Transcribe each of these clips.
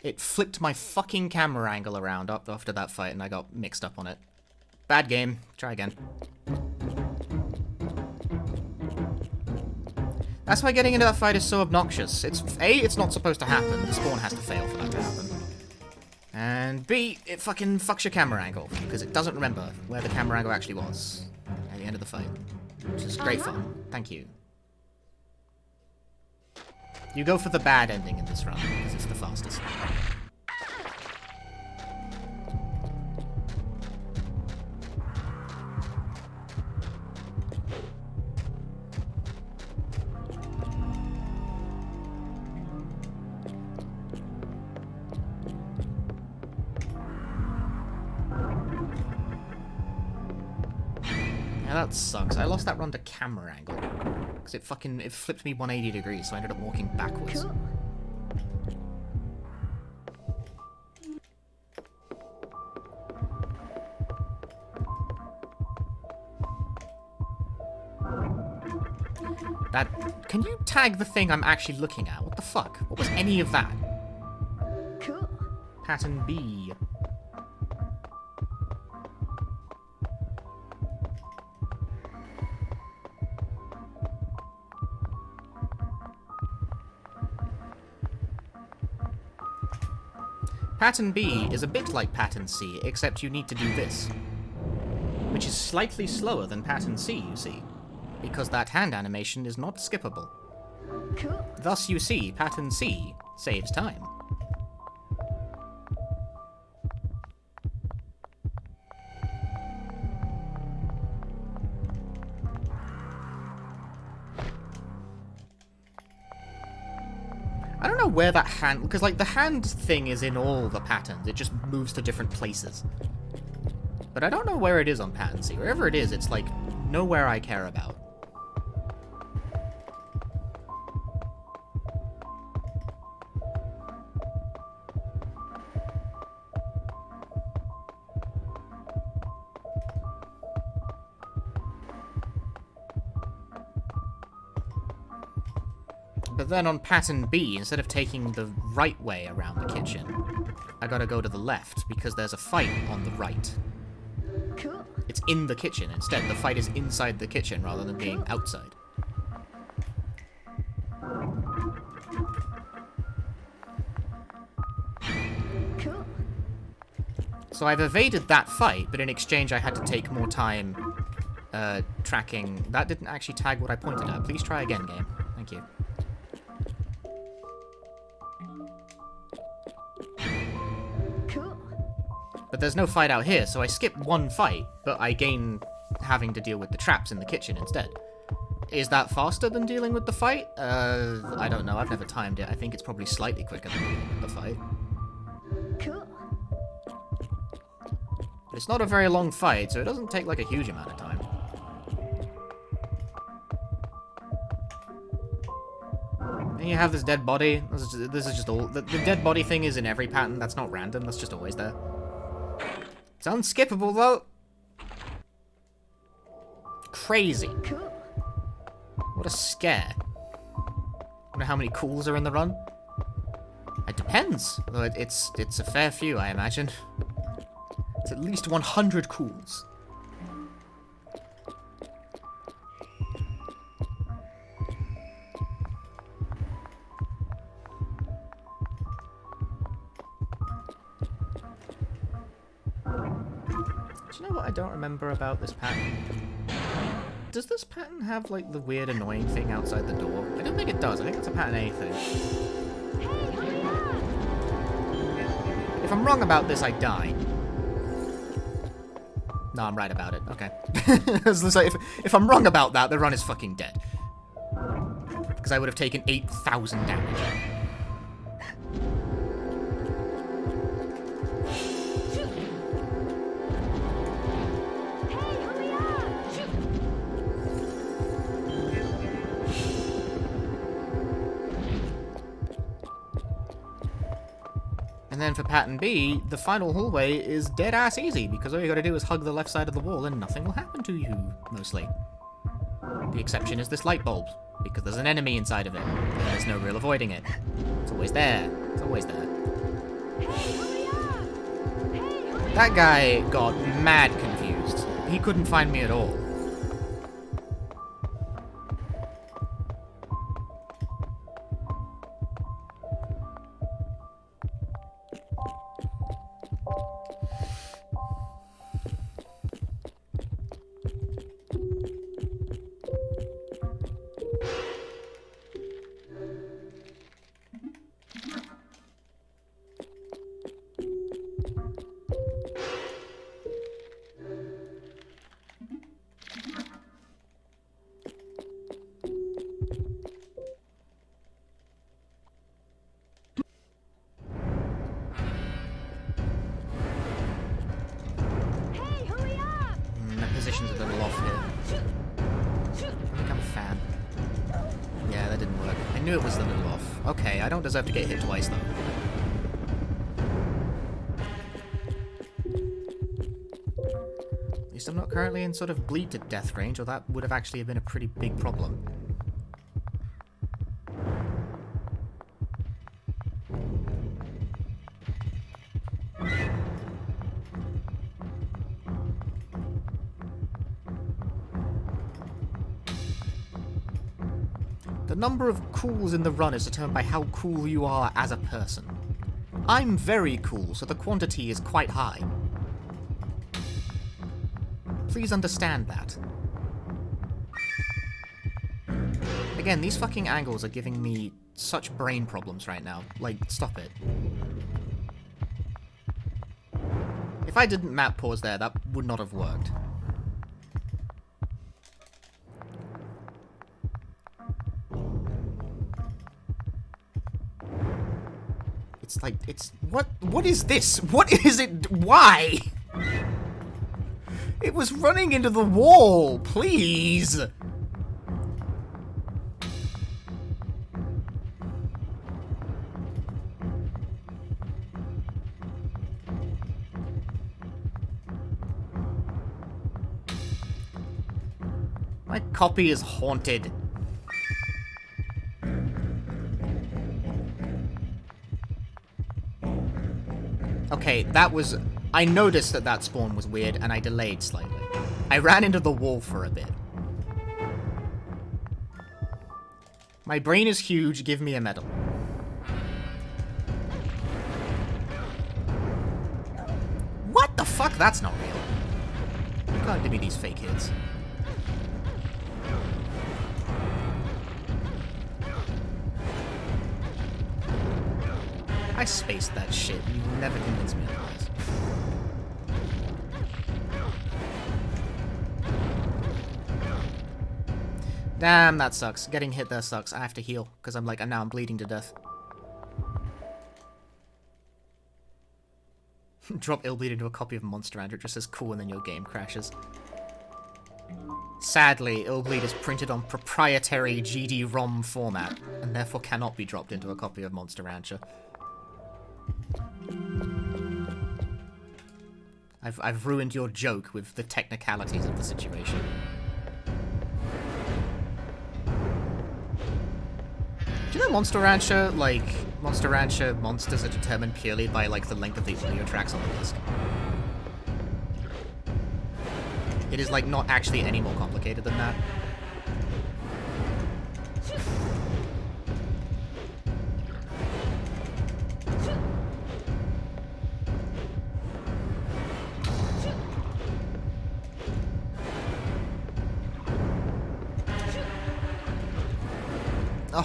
It flipped my fucking camera angle around up after that fight, and I got mixed up on it. Bad game. Try again. That's why getting into that fight is so obnoxious. It's not supposed to happen. The spawn has to fail for that to happen. And B, it fucking fucks your camera angle, because it doesn't remember where the camera angle actually was at the end of the fight. Which is great fun. Thank you. You go for the bad ending in this run, because it's the fastest. Yeah, that sucks. I lost that run to camera angle. Because it flipped me 180 degrees, so I ended up walking backwards. Cool. Can you tag the thing I'm actually looking at? What the fuck? What was any of that? Cool. Pattern B. Pattern B is a bit like Pattern C, except you need to do this. Which is slightly slower than Pattern C, you see. Because that hand animation is not skippable. Cool. Thus you see, Pattern C saves time. I don't know where that hand... Because, like, the hand thing is in all the patterns. It just moves to different places. But I don't know where it is on Pattern C. Wherever it is, it's, like, nowhere I care about. But then on Pattern B, instead of taking the right way around the kitchen, I gotta go to the left, because there's a fight on the right. Cool. It's in the kitchen instead. The fight is inside the kitchen rather than being outside. Cool. So I've evaded that fight, but in exchange I had to take more time tracking. That didn't actually tag what I pointed at. Please try again, game. Thank you. Cool. But there's no fight out here, so I skip one fight, but I gain having to deal with the traps in the kitchen instead. Is that faster than dealing with the fight? I don't know. I've never timed it. I think it's probably slightly quicker than dealing with the fight. Cool. But it's not a very long fight, so it doesn't take like a huge amount of time. And you have this dead body. This is just all... The dead body thing is in every pattern. That's not random. That's just always there. It's unskippable, though. Crazy. Cool. What a scare. Wonder how many cools are in the run? It depends. Although it's a fair few, I imagine. It's at least 100 cools. Do you know what I don't remember about this pattern? Does this pattern have, like, the weird annoying thing outside the door? I don't think it does. I think it's a pattern A thing. If I'm wrong about this, I die. No, I'm right about it. Okay. So if I'm wrong about that, the run is fucking dead. Because I would have taken 8,000 damage. And then for pattern B, the final hallway is dead-ass easy, because all you gotta do is hug the left side of the wall and nothing will happen to you, mostly. The exception is this light bulb, because there's an enemy inside of it, and there's no real avoiding it. It's always there. It's always there. That guy got mad confused. He couldn't find me at all. My position's a little off here. I think I'm a fan. Yeah, that didn't work. I knew it was a little off. Okay, I don't deserve to get hit twice, though. At least I'm not currently in sort of bleed to death range, or that would have actually been a pretty big problem. The number of cools in the run is determined by how cool you are as a person. I'm very cool, so the quantity is quite high. Please understand that. Again, these fucking angles are giving me such brain problems right now. Like, stop it. If I didn't map pause there, that would not have worked. It's like, it's... What is this? What is it? Why? It was running into the wall! Please! My copy is haunted. Okay, that was... I noticed that that spawn was weird, and I delayed slightly. I ran into the wall for a bit. My brain is huge, give me a medal. What the fuck? That's not real. You can't give me these fake hits. I spaced that shit. You will never convince me otherwise. Damn, that sucks. Getting hit there sucks. I have to heal, because I'm like, now I'm bleeding to death. Drop Illbleed into a copy of Monster Rancher. It just says cool and then your game crashes. Sadly, Illbleed is printed on proprietary GD-ROM format, and therefore cannot be dropped into a copy of Monster Rancher. I've ruined your joke with the technicalities of the situation. Do you know Monster Rancher, like, Monster Rancher monsters are determined purely by, like, the length of the audio tracks on the disc? It is, like, not actually any more complicated than that.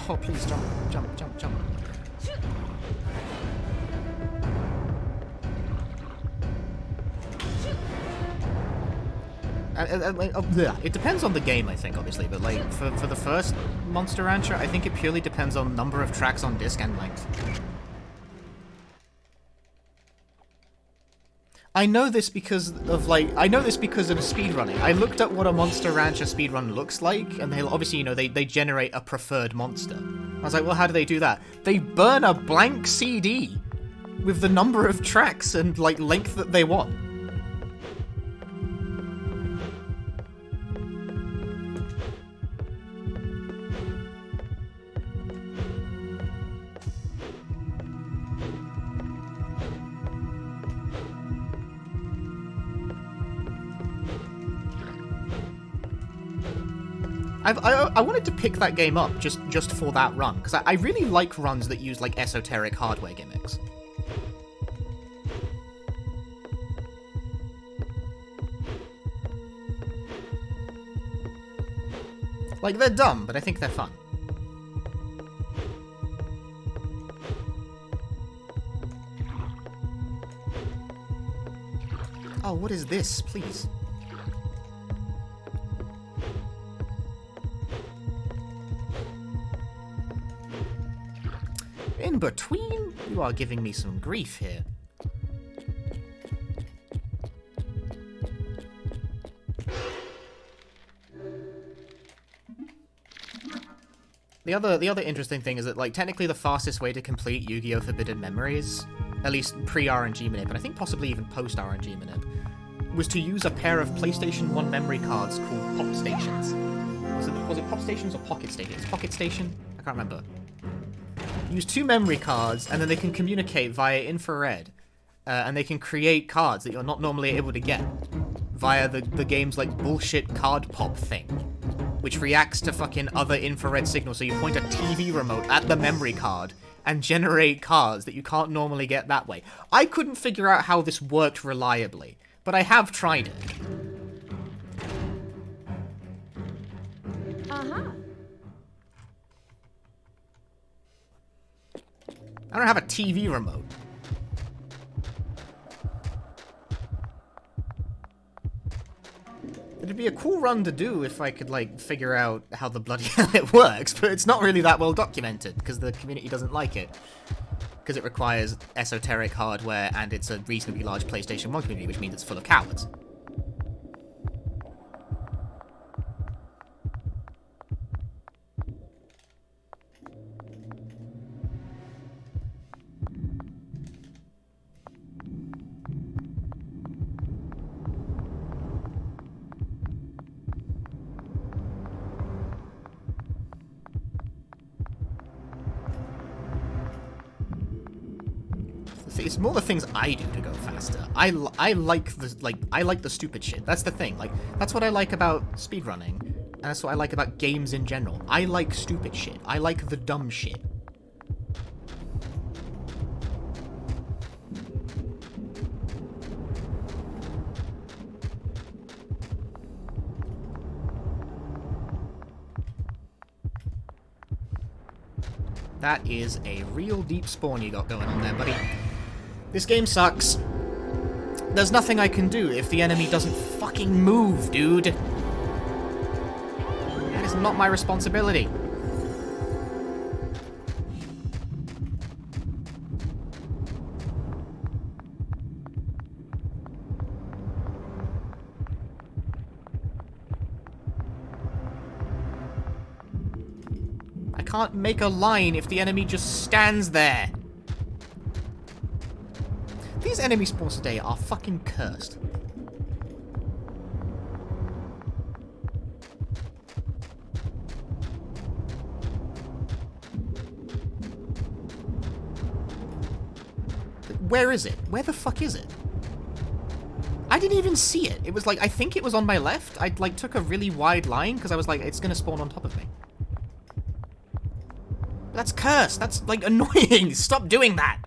Oh, please jump, jump, jump, jump. It depends on the game, I think, obviously, but like for the first Monster Rancher, I think it purely depends on number of tracks on disc and length. I know this because of speedrunning. I looked at what a Monster Rancher speedrun looks like, and they obviously, you know, they generate a preferred monster. I was like, well, how do they do that? They burn a blank CD with the number of tracks and, like, length that they want. I wanted to pick that game up just for that run, because I really like runs that use, like, esoteric hardware gimmicks. Like, they're dumb, but I think they're fun. Oh, what is this? Please. In between? You are giving me some grief here. The other interesting thing is that, like, technically the fastest way to complete Yu-Gi-Oh! Forbidden Memories, at least pre-RNG Manip, and I think possibly even post-RNG Manip, was to use a pair of PlayStation 1 memory cards called Pop Stations. Was it Pop Stations or Pocket Stations? Pocket Station? I can't remember. Use 2 memory cards, and then they can communicate via infrared, and they can create cards that you're not normally able to get via the game's, like, bullshit card pop thing, which reacts to fucking other infrared signals, so you point a TV remote at the memory card and generate cards that you can't normally get that way. I couldn't figure out how this worked reliably, but I have tried it. Uh-huh. I don't have a TV remote. It'd be a cool run to do if I could, like, figure out how the bloody hell it works, but it's not really that well documented, because the community doesn't like it. Because it requires esoteric hardware, and it's a reasonably large PlayStation 1 community, which means it's full of cowards. It's more the things I do to go faster. I like the stupid shit. That's the thing. Like, that's what I like about speedrunning, and that's what I like about games in general. I like stupid shit. I like the dumb shit. That is a real deep spawn you got going on there, buddy. This game sucks. There's nothing I can do if the enemy doesn't fucking move, dude. That is not my responsibility. I can't make a line if the enemy just stands there. These enemy spawns today are fucking cursed. Where is it? Where the fuck is it? I didn't even see it. It was like, I think it was on my left. I, like, took a really wide line because I was like, it's gonna spawn on top of me. That's cursed. That's, like, annoying. Stop doing that.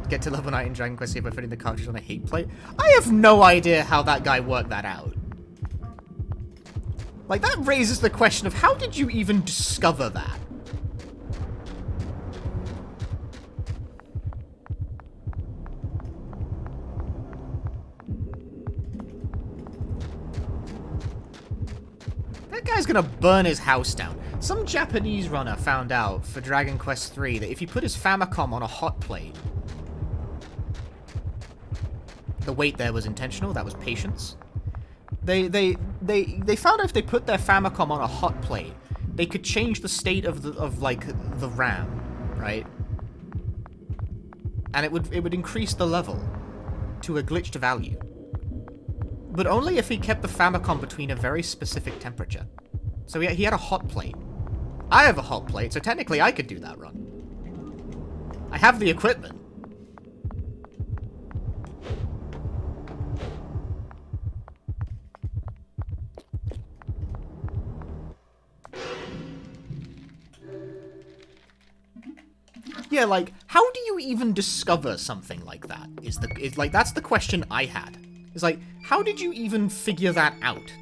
Get to level 9 in Dragon Quest by putting the cartridge on a heat plate. I have no idea how that guy worked that out. Like, that raises the question of how did you even discover that? That guy's gonna burn his house down. Some Japanese runner found out for Dragon Quest III that if you put his Famicom on a hot plate, the weight there was intentional, that was patience. They found out if they put their Famicom on a hot plate, they could change the state of the RAM, right? And it would increase the level to a glitched value. But only if he kept the Famicom between a very specific temperature. So he had a hot plate. I have a hot plate, so technically I could do that run. I have the equipment. yeah, like, how do you even discover something like that? That's the question I had. It's like, how did you even figure that out?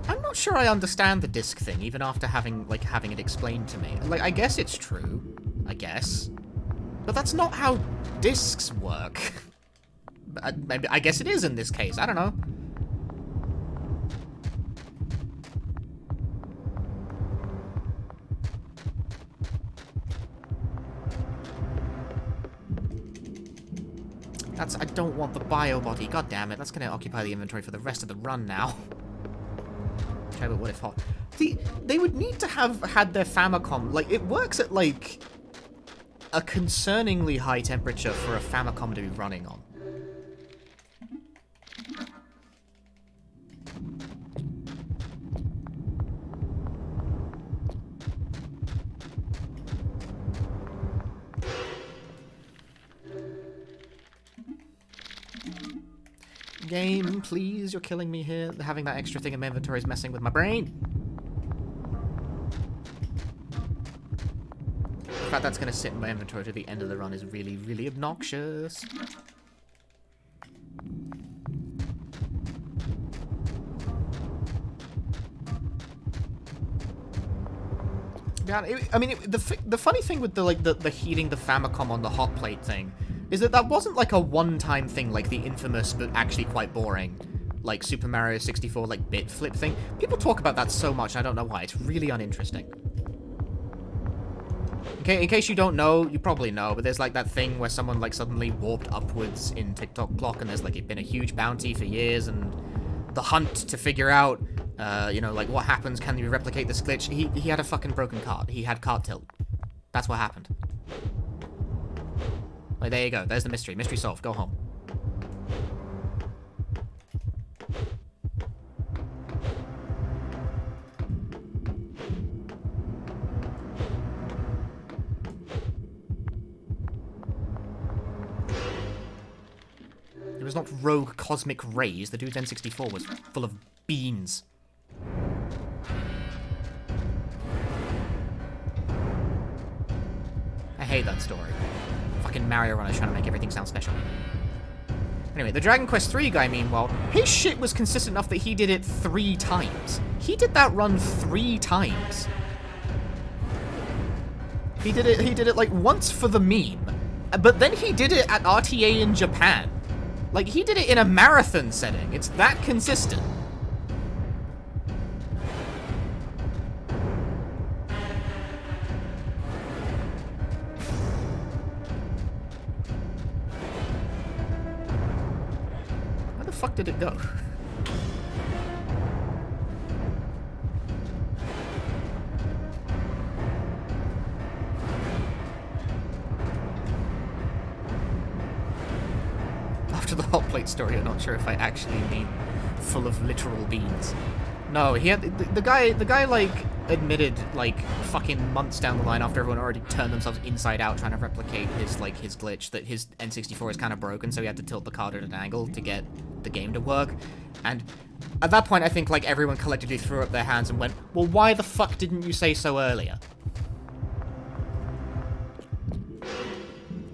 I'm not sure I understand the disc thing, even after having it explained to me. Like, I guess it's true. I guess. But that's not how discs work. I guess it is in this case. I don't know. I don't want the bio body. God damn it. That's going to occupy the inventory for the rest of the run now. Okay, but what if hot? They would need to have had their Famicom. Like, it works at, like, a concerningly high temperature for a Famicom to be running on. Game, please, you're killing me here. Having that extra thing in my inventory is messing with my brain. The fact that's going to sit in my inventory to the end of the run is really, really obnoxious. Yeah, the funny thing with the heating the Famicom on the hot plate thing is that wasn't like a one-time thing like the infamous but actually quite boring like Super Mario 64 like bit flip thing. People talk about that so much, I don't know why. It's really uninteresting. Okay, in case you don't know, you probably know, but there's like that thing where someone like suddenly warped upwards in TikTok clock and there's like been a huge bounty for years and the hunt to figure out you know, like, what happens? Can you replicate this glitch? He had a fucking broken cart. He had cart tilt. That's what happened. Like, there you go. There's the mystery. Mystery solved. Go home. It was not rogue cosmic rays. The dude's N64 was full of beans. I hate that story. Fucking Mario Runner's trying to make everything sound special. Anyway, the Dragon Quest III guy, meanwhile, his shit was consistent enough that he did it 3 times. He did that run 3 times. He did it like once for the meme, but then he did it at RTA in Japan. Like, he did it in a marathon setting. It's that consistent. Where the fuck did it go? After the hot plate story, I'm not sure if I actually mean full of literal beans. No, he had the guy like admitted like fucking months down the line after everyone already turned themselves inside out trying to replicate his glitch that his N64 is kind of broken, so he had to tilt the card at an angle to get the game to work. And at that point, I think like everyone collectively threw up their hands and went, "Well, why the fuck didn't you say so earlier?"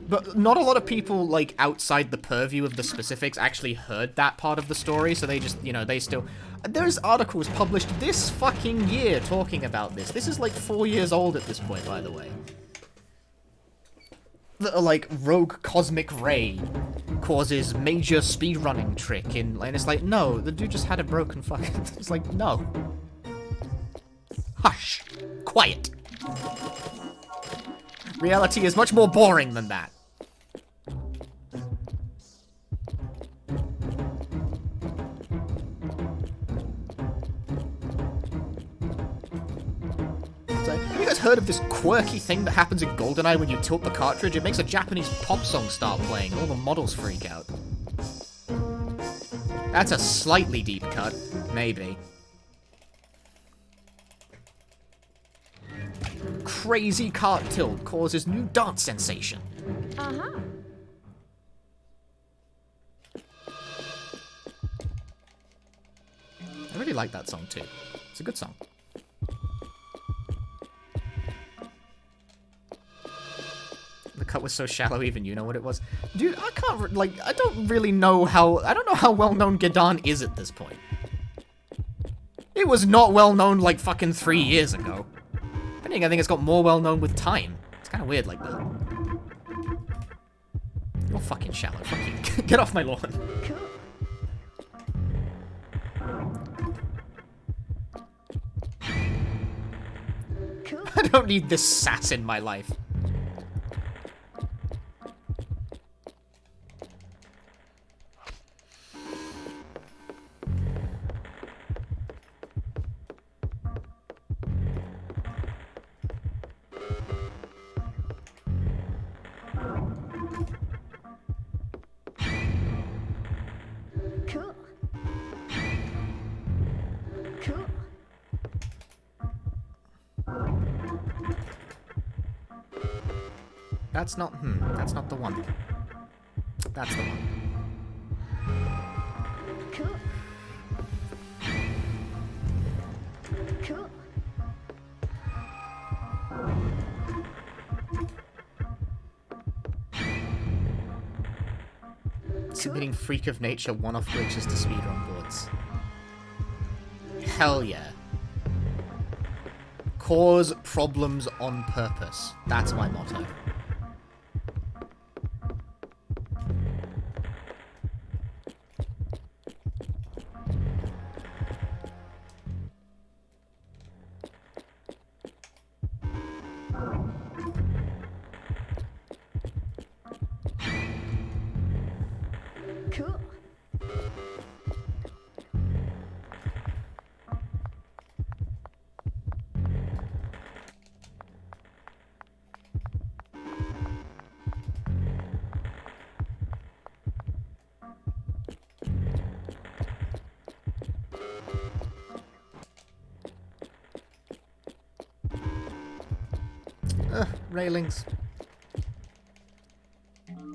But not a lot of people, like, outside the purview of the specifics actually heard that part of the story, so they just, you know, they still... There's articles published this fucking year talking about this. This is, like, 4 years old at this point, by the way. That are, like, rogue cosmic ray causes major speedrunning trick in... And it's like, no, the dude just had a broken fucking... It's like, no. Hush. Quiet. Reality is much more boring than that. So, have you guys heard of this quirky thing that happens in GoldenEye when you tilt the cartridge? It makes a Japanese pop song start playing, and all the models freak out. That's a slightly deep cut. Maybe. Crazy cart tilt causes new dance sensation. Uh-huh. I really like that song too. It's a good song. The cut was so shallow, even you know what it was. Dude, I can't, like, I don't know how well-known Gedan is at this point. It was not well-known, like, fucking 3 years ago. If anything, I think it's got more well-known with time. It's kind of weird like that. You're fucking shallow. Fuck you. Get off my lawn. Cool. Cool. I don't need this sass in my life. Cool. Cool. That's not the one. That's the one. Cool. Cool. Submitting Freak of Nature one-off glitches to speedrun boards. Hell yeah. Cause problems on purpose. That's my motto. Cool. Railings. You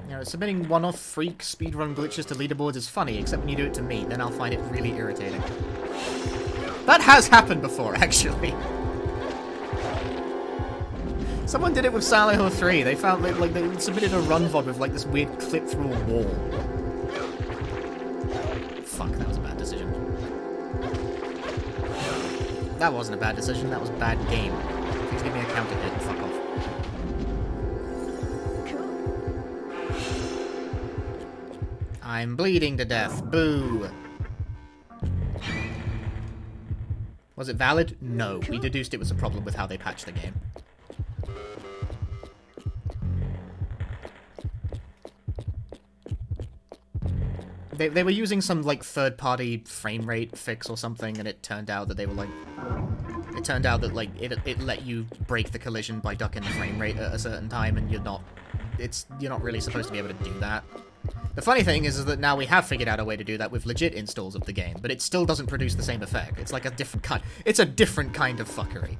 know, submitting one-off freak speedrun glitches to leaderboards is funny, except when you do it to me, then I'll find it really irritating. That has happened before, actually. Someone did it with Silent Hill 3. They found, like, they submitted a run VOD with, like, this weird clip through a wall. Fuck, that was a bad decision. That wasn't a bad decision, that was a bad game. Please give me a counter hit and fuck off. I'm bleeding to death. Boo. Was it valid? No. We deduced it was a problem with how they patched the game. They were using some, like, third-party frame rate fix or something, and it turned out that they were, like... It turned out that, like, it let you break the collision by ducking the frame rate at a certain time, and you're not really supposed to be able to do that. The funny thing is that now we have figured out a way to do that with legit installs of the game, but it still doesn't produce the same effect. It's like a different kind... It's a different kind of fuckery.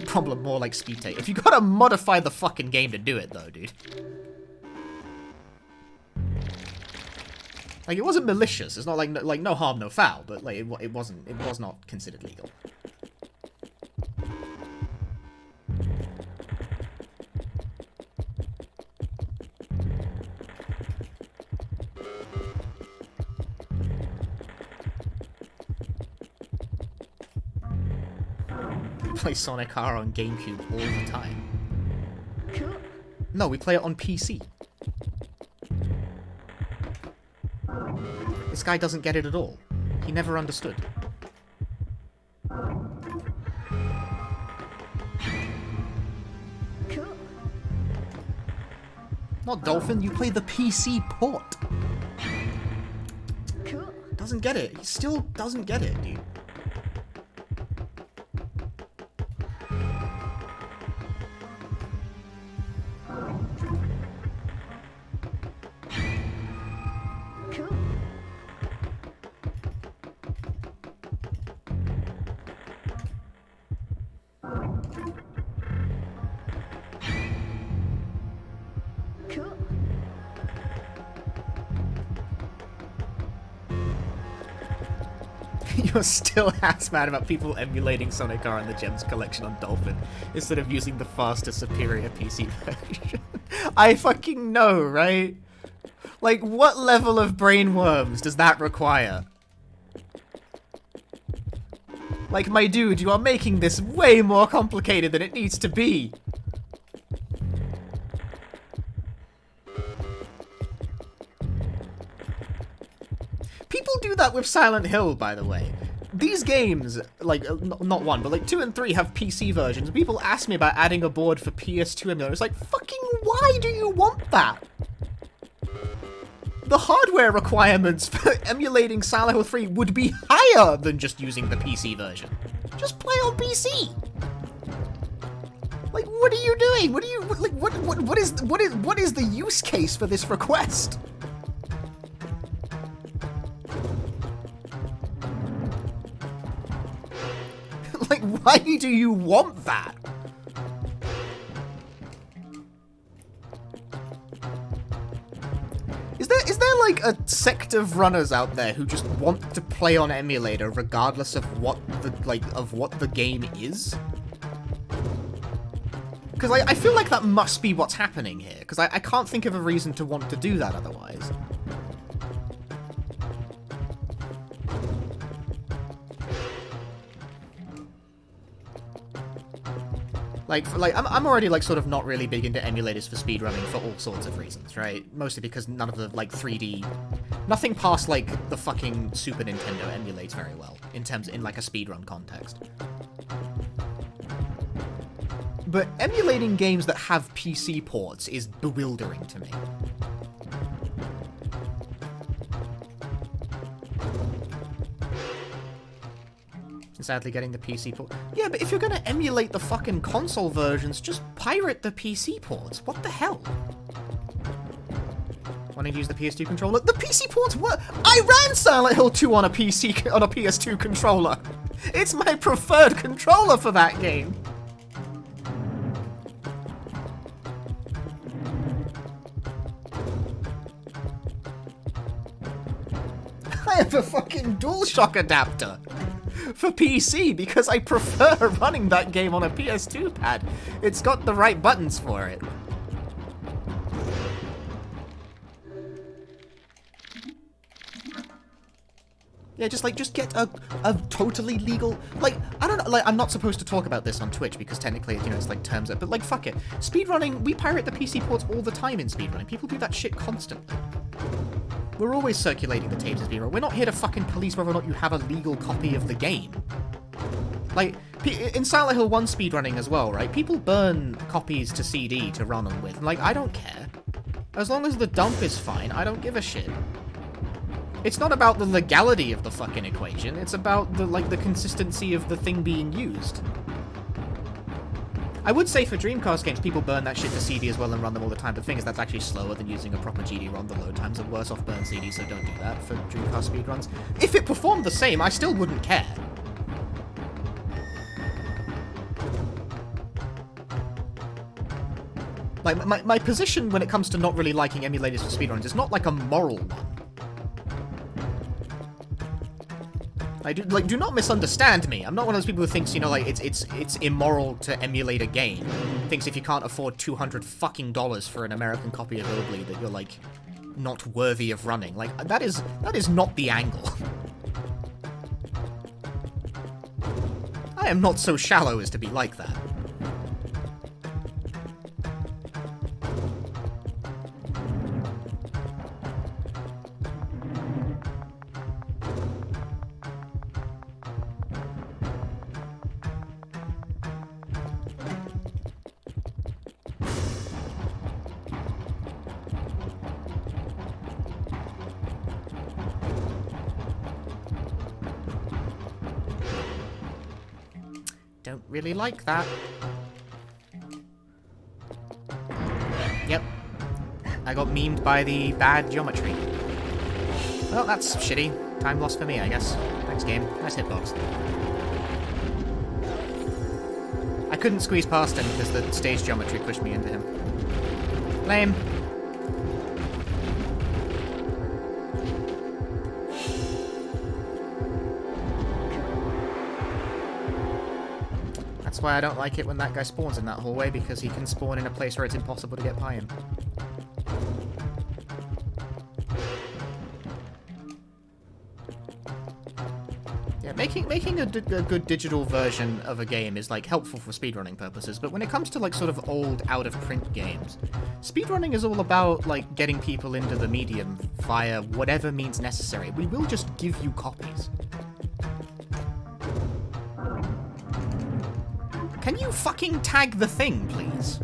Problem more like speed take. If you gotta modify the fucking game to do it, though, dude. Like, it wasn't malicious. It's not like no harm, no foul, but like it was not considered legal. We play Sonic R on GameCube all the time. Cool. No, we play it on PC. This guy doesn't get it at all. He never understood. Cool. Not Dolphin, you play the PC port. Cool. Doesn't get it. He still doesn't get it, dude. You're still ass mad about people emulating Sonic R and the Gems collection on Dolphin instead of using the faster, superior PC version. I fucking know, right? Like, what level of brain worms does that require? Like, my dude, you are making this way more complicated than it needs to be. People do that with Silent Hill, by the way. These games, like, not 1, but like 2 and 3 have PC versions. People ask me about adding a board for PS2 emulator. It's like, fucking why do you want that? The hardware requirements for emulating Silent Hill 3 would be higher than just using the PC version. Just play on PC. Like, what are you doing? What are you, like, what is the use case for this request? Like, why do you want that? Is there like a sect of runners out there who just want to play on emulator regardless of what the game is? Because I feel like that must be what's happening here, because I can't think of a reason to want to do that otherwise. I'm already, like, sort of not really big into emulators for speedrunning for all sorts of reasons, right? Mostly because none of the, like, 3D... Nothing past, like, the fucking Super Nintendo emulates very well, in, like, a speedrun context. But emulating games that have PC ports is bewildering to me. Sadly getting the PC port. Yeah, but if you're gonna emulate the fucking console versions, just pirate the PC ports. What the hell? Wanting to use the PS2 controller? The PC ports work! I ran Silent Hill 2 on a PS2 controller! It's my preferred controller for that game! I have a fucking DualShock adapter for PC because I prefer running that game on a PS2 pad. It's got the right buttons for it. Yeah, just get a totally legal, like, I don't know, like, I'm not supposed to talk about this on Twitch because technically, you know, it's like terms, but like, fuck it. Speedrunning, we pirate the PC ports all the time in speedrunning. People do that shit constantly. We're always circulating the tapes as speedrun. We're not here to fucking police whether or not you have a legal copy of the game. Like, in Silent Hill 1 speedrunning as well, right? People burn copies to CD to run them with. Like, I don't care. As long as the dump is fine, I don't give a shit. It's not about the legality of the fucking equation, it's about the, like, the consistency of the thing being used. I would say for Dreamcast games, people burn that shit to CD as well and run them all the time. The thing is, that's actually slower than using a proper GD-ROM. The load times are worse off burn CD, so don't do that for Dreamcast speedruns. If it performed the same, I still wouldn't care. Like, my position when it comes to not really liking emulators for speedruns is not like a moral one. Do not misunderstand me. I'm not one of those people who thinks, you know, like, it's immoral to emulate a game. Thinks if you can't afford $200 fucking for an American copy of Illbleed that you're, like, not worthy of running. Like, that is not the angle. I am not so shallow as to be like that. Don't really like that. Yep. I got memed by the bad geometry. Well, that's shitty. Time lost for me, I guess. Thanks, game. Nice hitbox. I couldn't squeeze past him because the stage geometry pushed me into him. Lame. That's why I don't like it when that guy spawns in that hallway, because he can spawn in a place where it's impossible to get by him. Yeah, making a good digital version of a game is, like, helpful for speedrunning purposes, but when it comes to, like, sort of old, out-of-print games, speedrunning is all about, like, getting people into the medium via whatever means necessary. We will just give you copies. Can you fucking tag the thing, please?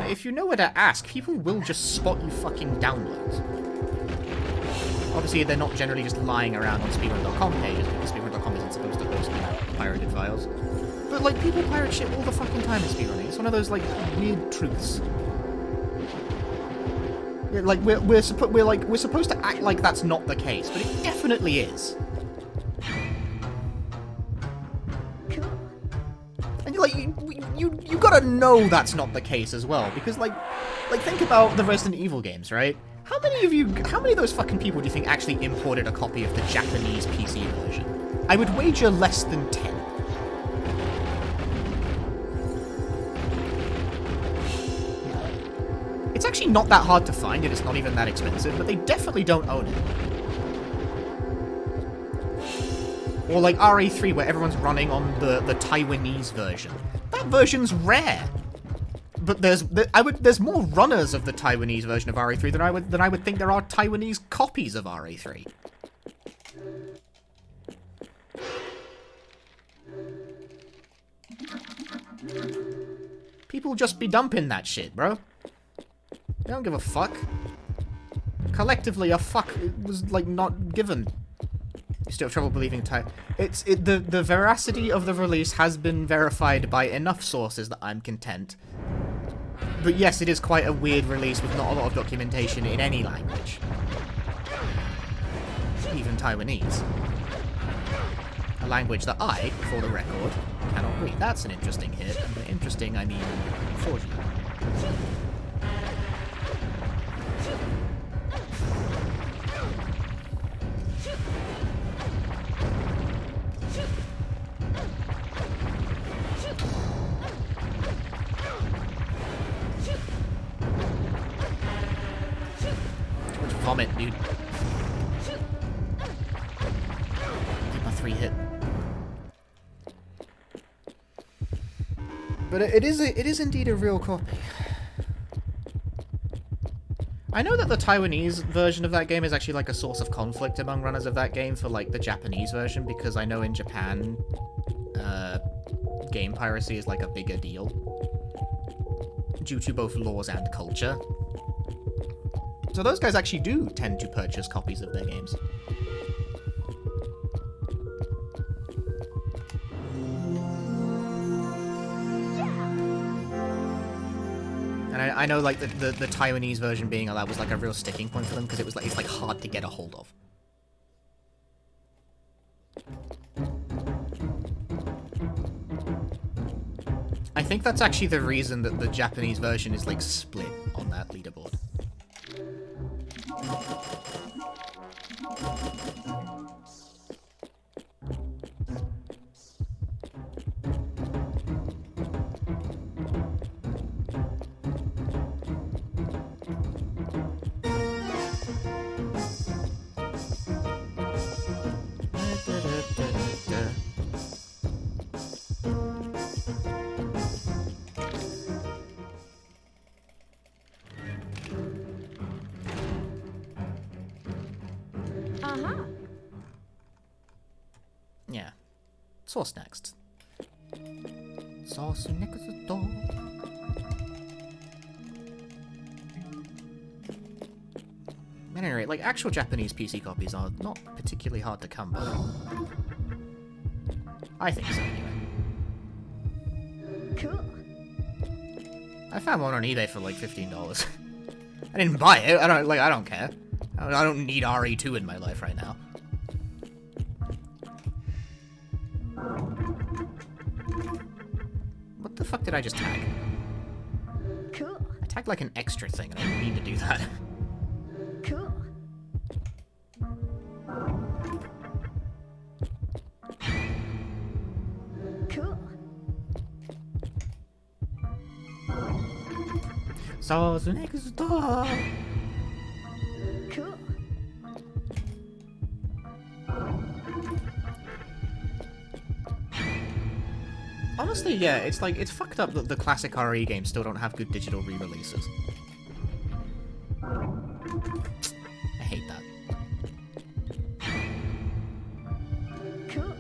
If you know where to ask, people will just spot you fucking downloads. Obviously, they're not generally just lying around on speedrun.com pages, because speedrun.com isn't supposed to host pirated files. But, like, people pirate shit all the fucking time in speedrunning. It's one of those, like, weird truths. Yeah, like, we're supposed to act like that's not the case, but it definitely is. And, like, you gotta know that's not the case as well, because, like, think about the Resident Evil games, right? How many of those fucking people do you think actually imported a copy of the Japanese PC version? I would wager less than 10. It's actually not that hard to find, and it's not even that expensive, but they definitely don't own it. Or like RE3, where everyone's running on the Taiwanese version. That version's rare. But there's more runners of the Taiwanese version of RE3 than I would think there are Taiwanese copies of RE3. People just be dumping that shit, bro. They don't give a fuck. Collectively, a fuck was, like, not given. You still have trouble believing the veracity of the release has been verified by enough sources that I'm content. But yes, it is quite a weird release with not a lot of documentation in any language. Even Taiwanese. A language that I, for the record, cannot read. That's an interesting hit, and by interesting I mean fraudulent. Vomit, dude. Keep my 3 hit. But it is indeed a real copy. I know that the Taiwanese version of that game is actually like a source of conflict among runners of that game for like the Japanese version, because I know in Japan, game piracy is like a bigger deal due to both laws and culture. So those guys actually do tend to purchase copies of their games. And I know like the Taiwanese version being allowed was like a real sticking point for them, because it's like hard to get a hold of. I think that's actually the reason that the Japanese version is like split on that leaderboard. Yeah. Sauce next. Sauce next to the door. At any rate, like, actual Japanese PC copies are not particularly hard to come by. I think so, anyway. Cool. I found one on eBay for like $15. I didn't buy it. I don't care. I don't need RE2 in my life right now. What the fuck did I just tag? Cool. I tagged like an extra thing, and I didn't mean to do that. Cool. Stars next door. Cool. Honestly, yeah, it's like, it's fucked up that the classic RE games still don't have good digital re-releases. I hate that. Cool.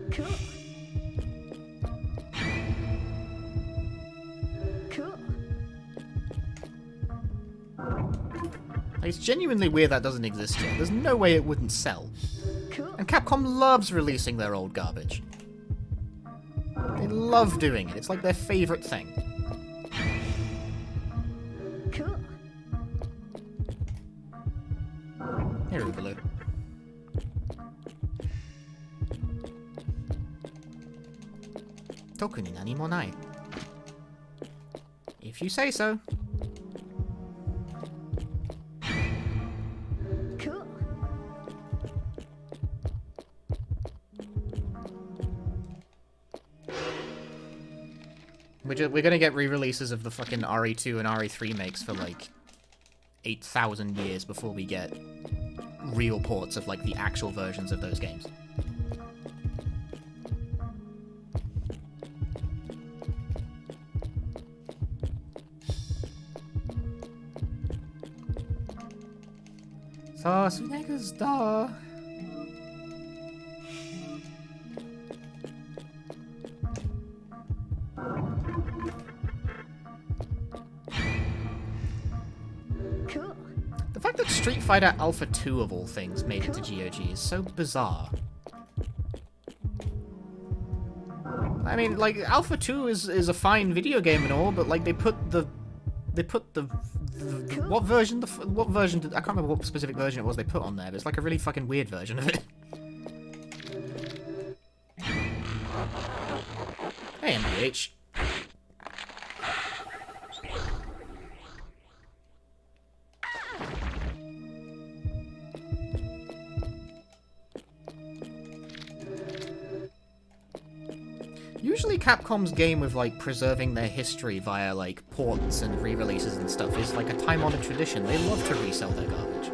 Cool. Cool. It's genuinely weird that doesn't exist yet. There's no way it wouldn't sell. Cool. And Capcom loves releasing their old garbage. They love doing it. It's like their favorite thing. Cool. Here, Illbleed. Toku ni nani mo nai. If you say so. Cool. We're gonna get re-releases of the fucking RE2 and RE3 makes for like 8,000 years before we get real ports of like the actual versions of those games. So, Sunega's da. Cool. The fact that Street Fighter Alpha 2 of all things made it to GOG is so bizarre. I mean, like, Alpha 2 is a fine video game and all, but like they put the what version did, I can't remember what specific version it was they put on there, but it's like a really fucking weird version of it. Hey, MBH. Usually Capcom's game with, like, preserving their history via, like, ports and re-releases and stuff is, like, a time-honored tradition. They love to resell their garbage.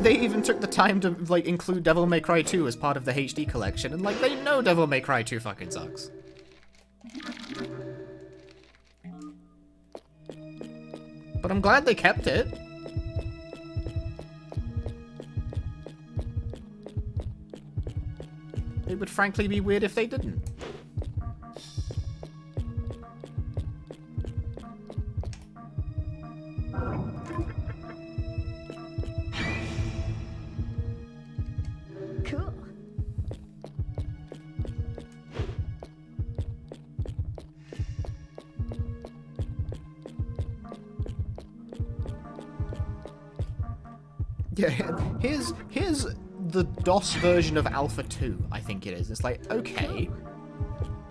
They even took the time to, like, include Devil May Cry 2 as part of the HD collection, and, like, they know Devil May Cry 2 fucking sucks. But I'm glad they kept it. It would frankly be weird if they didn't. Cool. Yeah, here's the DOS version of Alpha 2, I think it is. It's like, okay,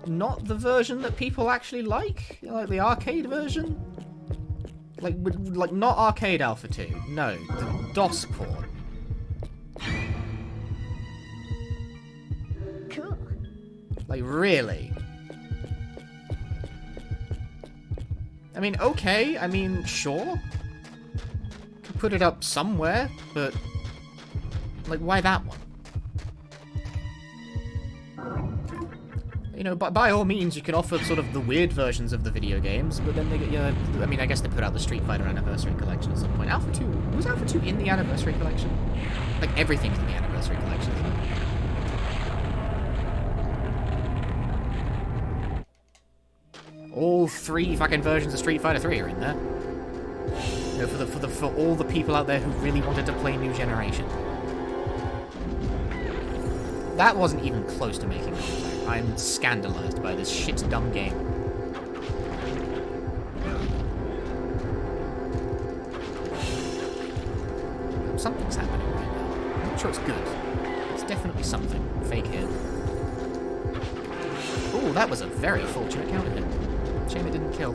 not the version that people actually like? Like the arcade version? Like not arcade Alpha 2, no, the DOS port. Cool. Like, really? I mean, okay, I mean, sure. Could put it up somewhere, but like, why that one? You know, by all means, you can offer sort of the weird versions of the video games, but then they get, you know, I mean, I guess they put out the Street Fighter Anniversary Collection at some point. Alpha 2, was Alpha 2 in the Anniversary Collection? Like, everything's in the Anniversary Collection, isn't it? All 3 fucking versions of Street Fighter 3 are in there. You know, for all the people out there who really wanted to play New Generation. That wasn't even close to making contact. I'm scandalized by this shit dumb game. Something's happening right now. I'm not sure it's good. It's definitely something. Fake hit. Ooh, that was a very fortunate counter hit. Shame it didn't kill.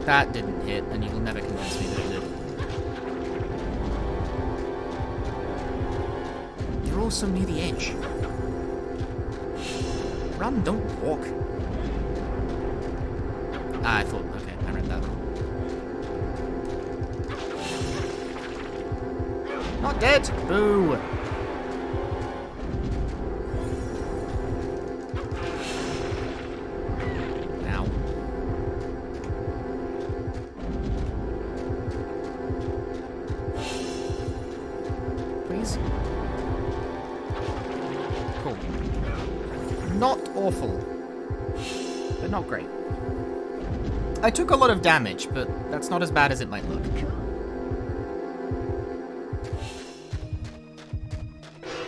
That didn't hit, and you will never convince me that it did. go so near the edge? Run, don't walk. Ah, I thought, okay, I read that. Not dead! Boo! Ow. Please? Cool. Not awful. But not great. I took a lot of damage, but that's not as bad as it might look.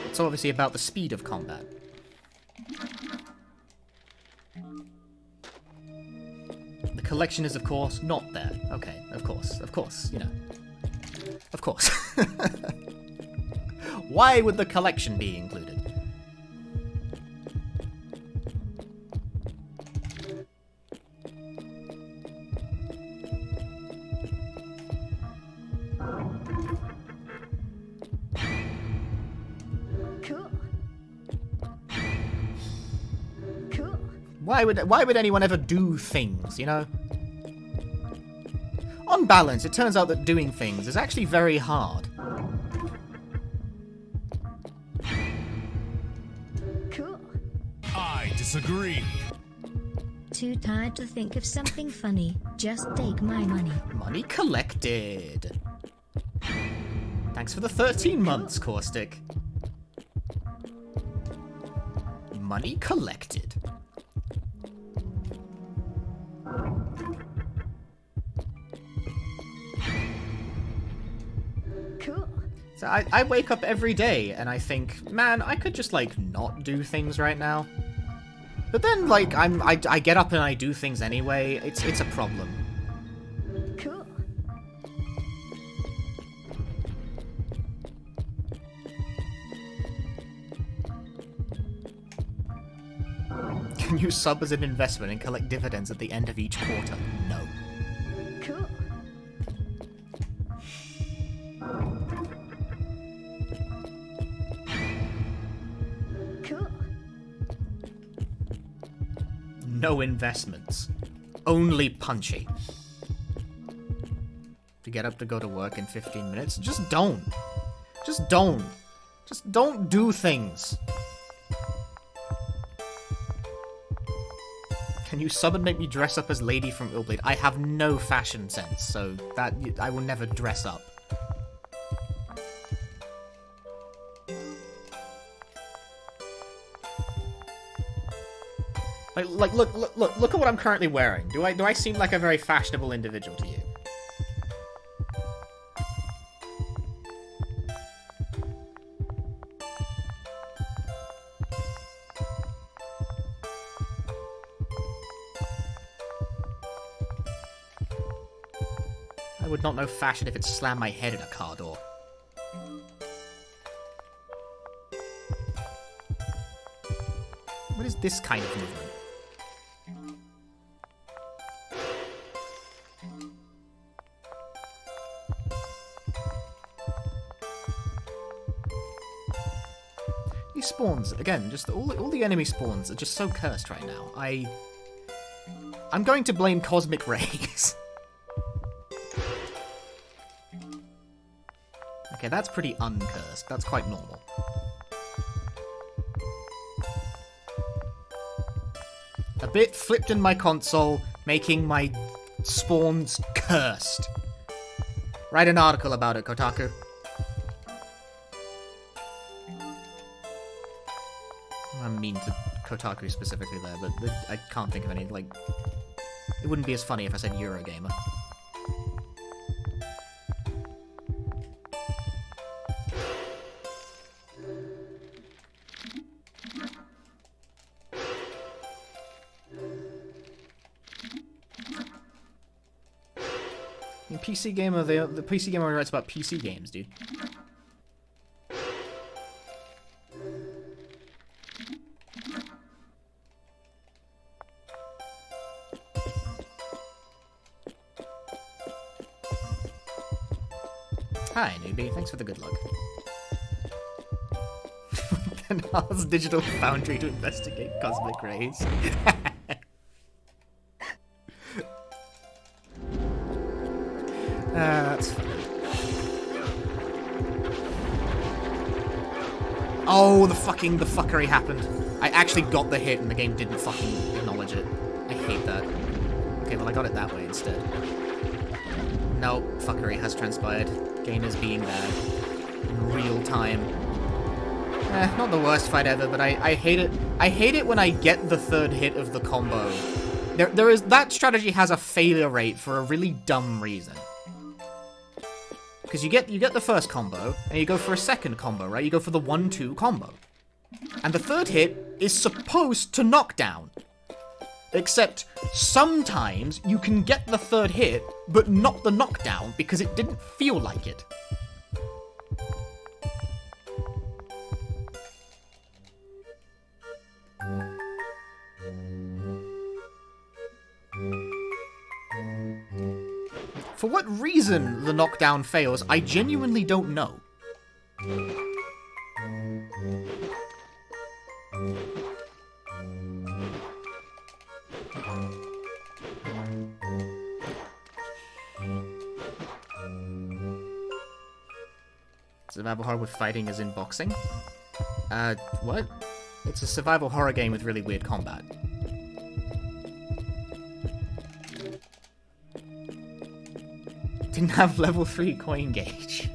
It's obviously about the speed of combat. The collection is, of course, not there. Okay, of course, you know. Of course. Why would the collection be included? Why would anyone ever do things, you know? On balance, it turns out that doing things is actually very hard. Cool. I disagree. Too tired to think of something funny. Just take my money. Money collected. Thanks for the 13 months, Caustic. Money collected. Cool. So I wake up every day and I think, man, I could just, like, not do things right now. But then, like, I get up and I do things anyway. It's a problem. Cool. Can you sub as an investment and collect dividends at the end of each quarter? No. Cool. Cool. No investments. Only Punchy. To get up to go to work in 15 minutes? Just don't. Just don't. Just don't do things. Can you sub and make me dress up as Lady from Illbleed? I have no fashion sense, so that I will never dress up. Like, look at what I'm currently wearing. Do I seem like a very fashionable individual to you? I would not know fashion if it slammed my head in a car door. What is this kind of movement? These spawns, again, just all the enemy spawns are just so cursed right now. I'm going to blame cosmic rays. Okay, that's pretty uncursed. That's quite normal. A bit flipped in my console, making my spawns cursed. Write an article about it, Kotaku. I mean to Kotaku specifically there, but I can't think of any, like... It wouldn't be as funny if I said Eurogamer. PC Gamer, the PC Gamer writes about PC games, dude. Hi, newbie. Thanks for the good luck. and ask Digital Foundry to investigate cosmic rays. That's funny. Oh, the fuckery happened. I actually got the hit and the game didn't fucking acknowledge it. I hate that. Okay, well I got it that way instead. No, fuckery has transpired. Game is being there. In real time. Not the worst fight ever, but I hate it. I hate it when I get the third hit of the combo. That strategy has a failure rate for a really dumb reason. Because you get the first combo, and you go for a second combo, right? You go for the 1-2 combo. And the third hit is supposed to knock down. Except, sometimes you can get the third hit, but not the knockdown, because it didn't feel like it. For what reason the knockdown fails, I genuinely don't know. Survival horror with fighting is in boxing? What? It's a survival horror game with really weird combat. Didn't have level 3 coin gauge.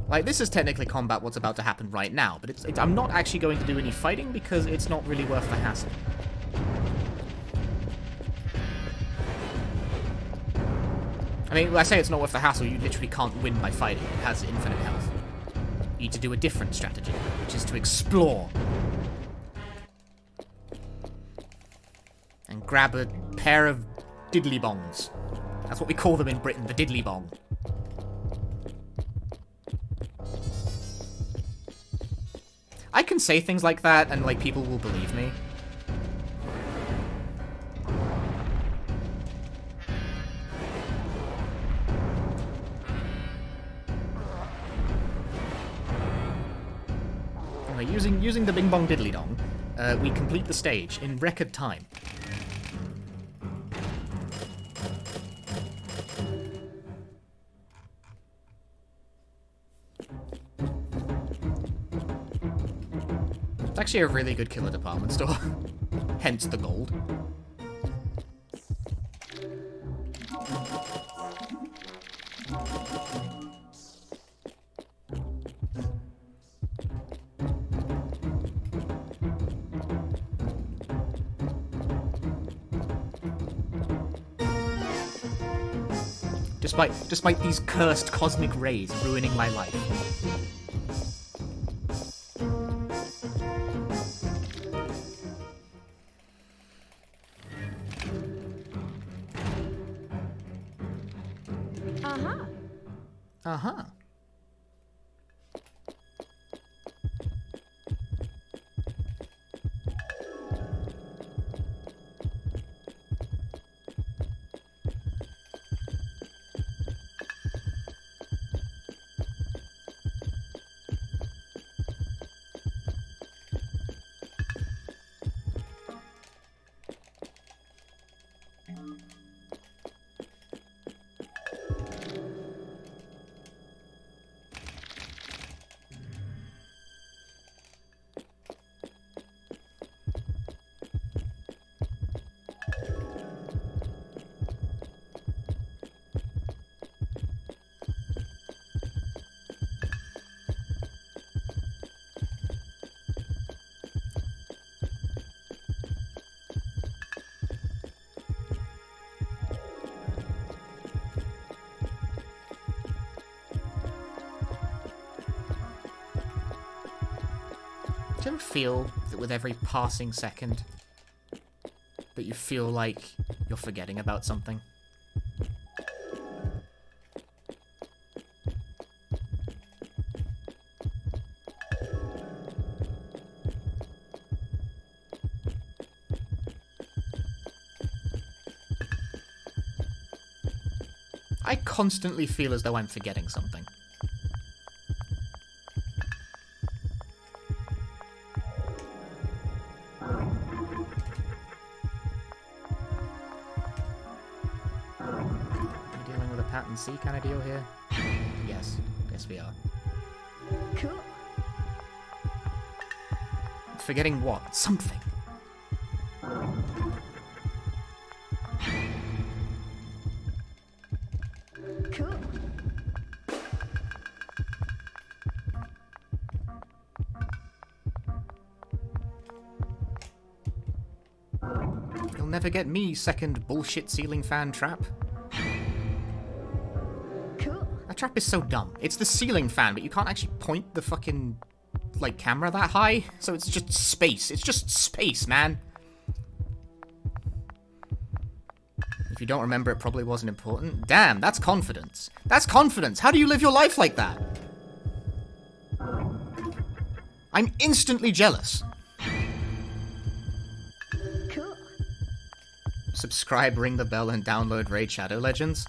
Like, this is technically combat what's about to happen right now, but I'm not actually going to do any fighting because it's not really worth the hassle. I mean, when I say it's not worth the hassle, you literally can't win by fighting. It has infinite health. You need to do a different strategy, which is to explore. And grab a pair of diddly bongs. That's what we call them in Britain, the diddly bong. I can say things like that and, like, people will believe me. Anyway, using the bing bong diddly dong, we complete the stage in record time. It's actually a really good killer department store. Hence the gold. Despite these cursed cosmic rays ruining my life. Uh-huh. Uh-huh. Do you ever feel that with every passing second that you feel like you're forgetting about something? I constantly feel as though I'm forgetting something. piracy kind of deal here? Yes. Yes, we are. Cool. Forgetting what? Something. Cool. You'll never get me, second bullshit ceiling fan trap. Cool. That trap is so dumb. It's the ceiling fan, but you can't actually point the fucking, like, camera that high. So it's just space. It's just space, man. If you don't remember, it probably wasn't important. Damn, that's confidence. That's confidence. How do you live your life like that? I'm instantly jealous. Cool. Subscribe, ring the bell, and download Raid Shadow Legends.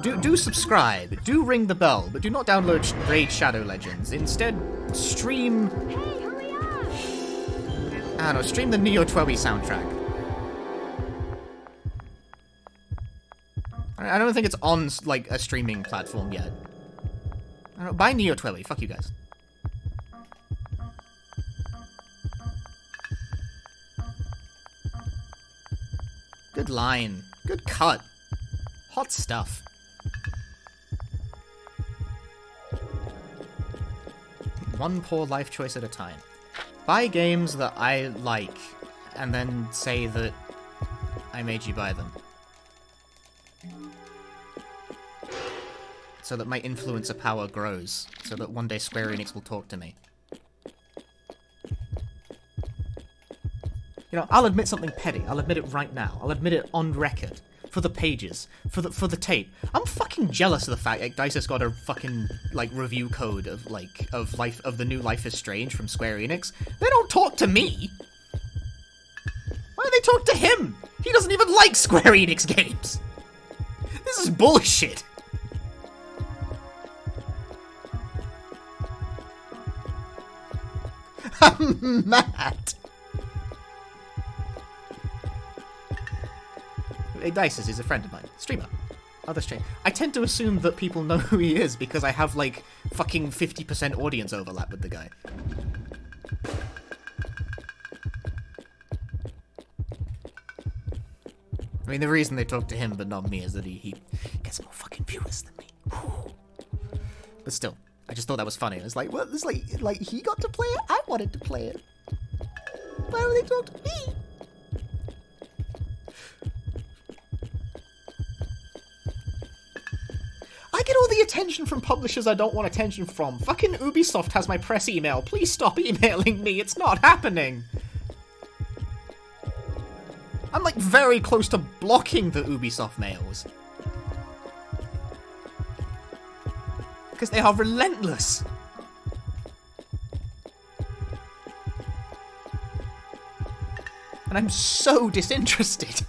Do subscribe, do ring the bell, but do not download Raid Shadow Legends. Instead, stream... Hey, hurry up! I don't know, stream the Neo Twoey soundtrack. I don't think it's on, like, a streaming platform yet. I don't know, buy Neo Twoey, fuck you guys. Good line. Good cut. Hot stuff. One poor life choice at a time. Buy games that I like, and then say that I made you buy them. So that my influencer power grows. So that one day Square Enix will talk to me. You know, I'll admit something petty. I'll admit it right now. I'll admit it on record. For the pages. For the tape. I'm fucking jealous of the fact that DICE has got a fucking, like, review code of, like, of the new Life is Strange from Square Enix. They don't talk to me! Why do they talk to him? He doesn't even like Square Enix games! This is bullshit! I'm mad! Hey, Dices is a friend of mine. Streamer. Other stream. I tend to assume that people know who he is because I have, like, fucking 50% audience overlap with the guy. I mean, the reason they talk to him but not me is that he gets more fucking viewers than me. Whew. But still, I just thought that was funny. It was like, well, it's like he got to play it, I wanted to play it. Why don't they talk to me? I get all the attention from publishers I don't want attention from. Fucking Ubisoft has my press email. Please stop emailing me. It's not happening. I'm like very close to blocking the Ubisoft mails. Because they are relentless. And I'm so disinterested.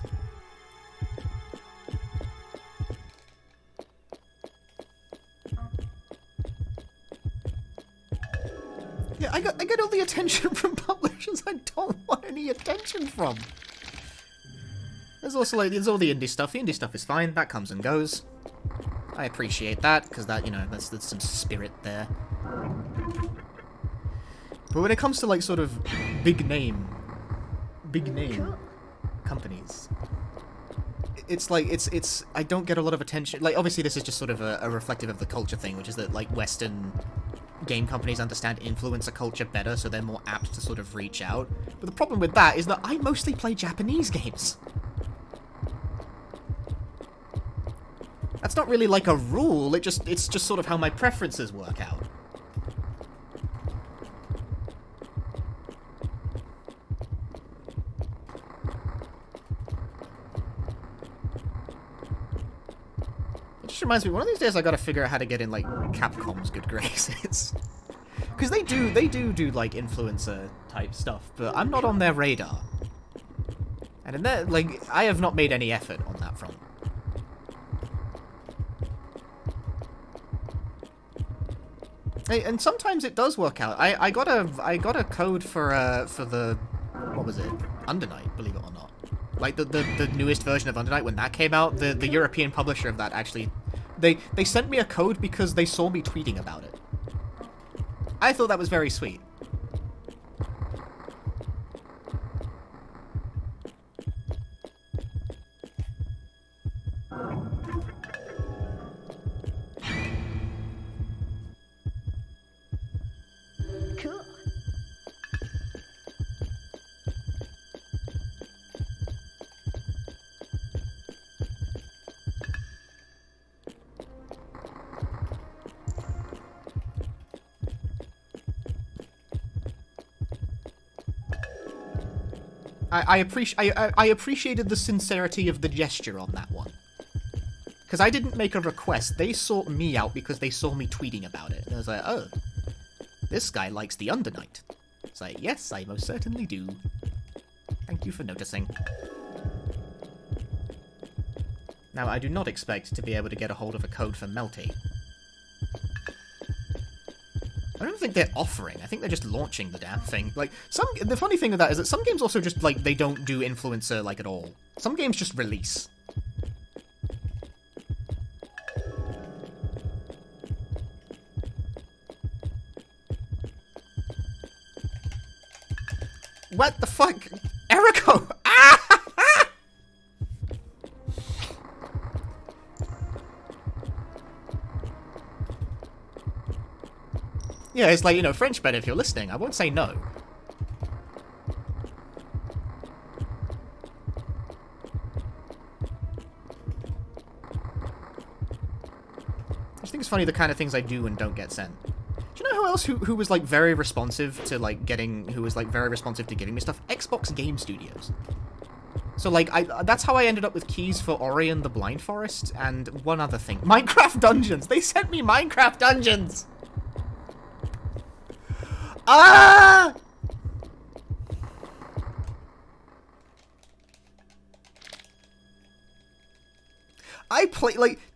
Yeah, I get all the attention from publishers I don't want any attention from. There's also like, there's all the indie stuff. The indie stuff is fine. That comes and goes. I appreciate that, because that, you know, there's some spirit there. But when it comes to like sort of big name companies, it's like, it's I don't get a lot of attention. Like, obviously this is just sort of a reflective of the culture thing, which is that like Western game companies understand influencer culture better, so they're more apt to sort of reach out. But the problem with that is that I mostly play Japanese games. That's not really like a rule, it's just sort of how my preferences work out. It just reminds me, one of these days I gotta figure out how to get in like Capcom's good graces. Because they do like influencer type stuff, but I'm not on their radar. And in there, like, I have not made any effort on that front. And sometimes it does work out. I got a code for the, what was it? Undernight, believe it or not. Like, the newest version of Undernight, when that came out, the European publisher of that actually... They sent me a code because they saw me tweeting about it. I thought that was very sweet. Cool. I appreciated the sincerity of the gesture on that one. Because I didn't make a request. They sought me out because they saw me tweeting about it. And I was like, oh, this guy likes the Undernight. It's like, yes, I most certainly do. Thank you for noticing. Now, I do not expect to be able to get a hold of a code for Melty. I don't think they're offering. I think they're just launching the damn thing. Like, the funny thing with that is that some games also just, like, they don't do influencer, like, at all. Some games just release. What the fuck? Erico! Ah! Yeah, it's like, you know, Frenchman, if you're listening, I won't say no. I just think it's funny the kind of things I do and don't get sent. Do you know who else who was, like, very responsive to, like, very responsive to giving me stuff? Xbox Game Studios. So, like, that's how I ended up with keys for Ori and the Blind Forest, and one other thing. Minecraft Dungeons! They sent me Minecraft Dungeons! Ah!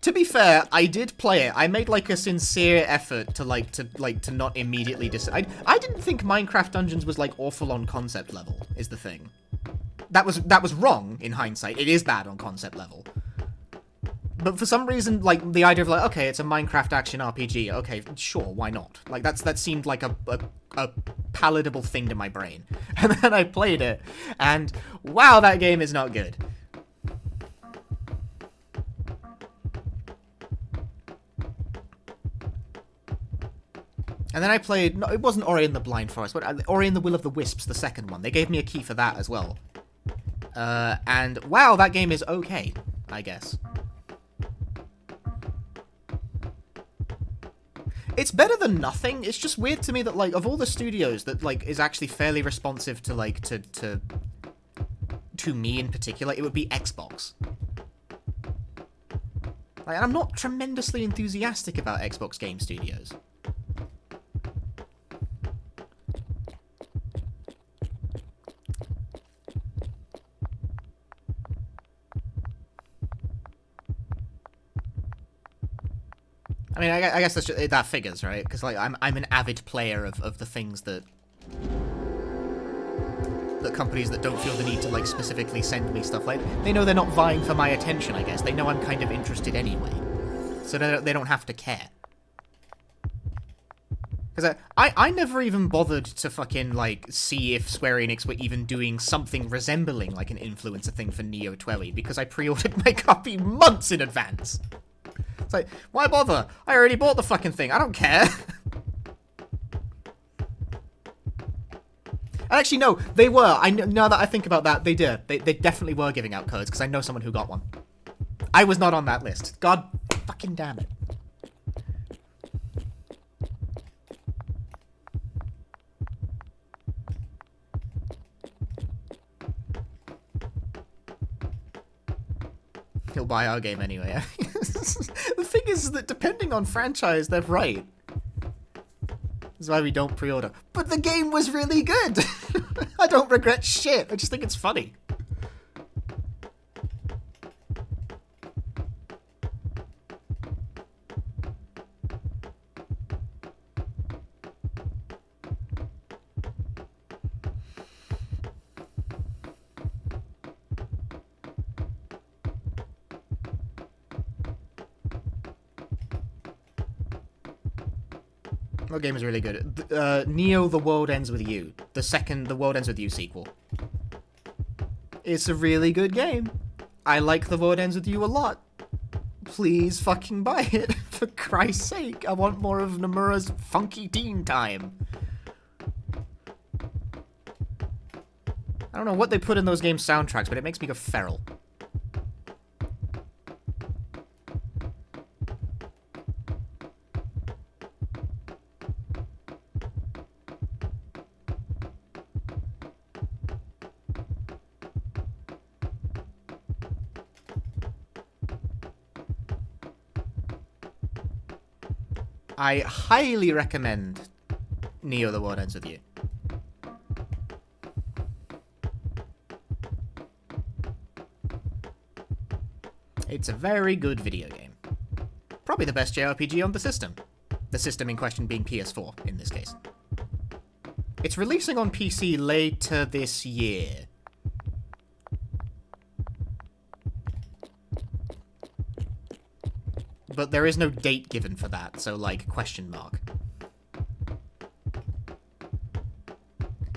To be fair, I did play it. I made, like, a sincere effort to not immediately I didn't think Minecraft Dungeons was, like, awful on concept level, is the thing. That was wrong, in hindsight. It is bad on concept level. But for some reason, like, the idea of, like, okay, it's a Minecraft action RPG. Okay, sure, why not? Like, that seemed like a palatable thing to my brain. And then I played it, and wow, that game is not good. And then I played, no, it wasn't Ori and the Blind Forest, but Ori and the Will of the Wisps, the second one. They gave me a key for that as well. And wow, that game is okay, I guess. It's better than nothing. It's just weird to me that, like, of all the studios that, like, is actually fairly responsive to, like, to me in particular, it would be Xbox. Like, I'm not tremendously enthusiastic about Xbox Game Studios. I mean, I guess that figures, right? Because, like, I'm an avid player of the things that companies that don't feel the need to, like, specifically send me stuff. Like, they know they're not vying for my attention, I guess. They know I'm kind of interested anyway, so they don't have to care. Because I never even bothered to fucking, like, see if Square Enix were even doing something resembling, like, an influencer thing for Neo 12, because I pre-ordered my copy months in advance. It's like, why bother? I already bought the fucking thing. I don't care. Actually, no, they were. Now that I think about that, they did. They definitely were giving out codes, because I know someone who got one. I was not on that list. God fucking damn it. He'll buy our game anyway. The thing is that depending on franchise, they're right. That's why we don't pre-order. But the game was really good! I don't regret shit, I just think it's funny. What game is really good? Neo: The World Ends With You. The second The World Ends With You sequel. It's a really good game. I like The World Ends With You a lot. Please fucking buy it, for Christ's sake. I want more of Nomura's funky teen time. I don't know what they put in those games' soundtracks, but it makes me go feral. I highly recommend Neo: The World Ends With You. It's a very good video game. Probably the best JRPG on the system. The system in question being PS4, in this case. It's releasing on PC later this year. But there is no date given for that, so, like, question mark.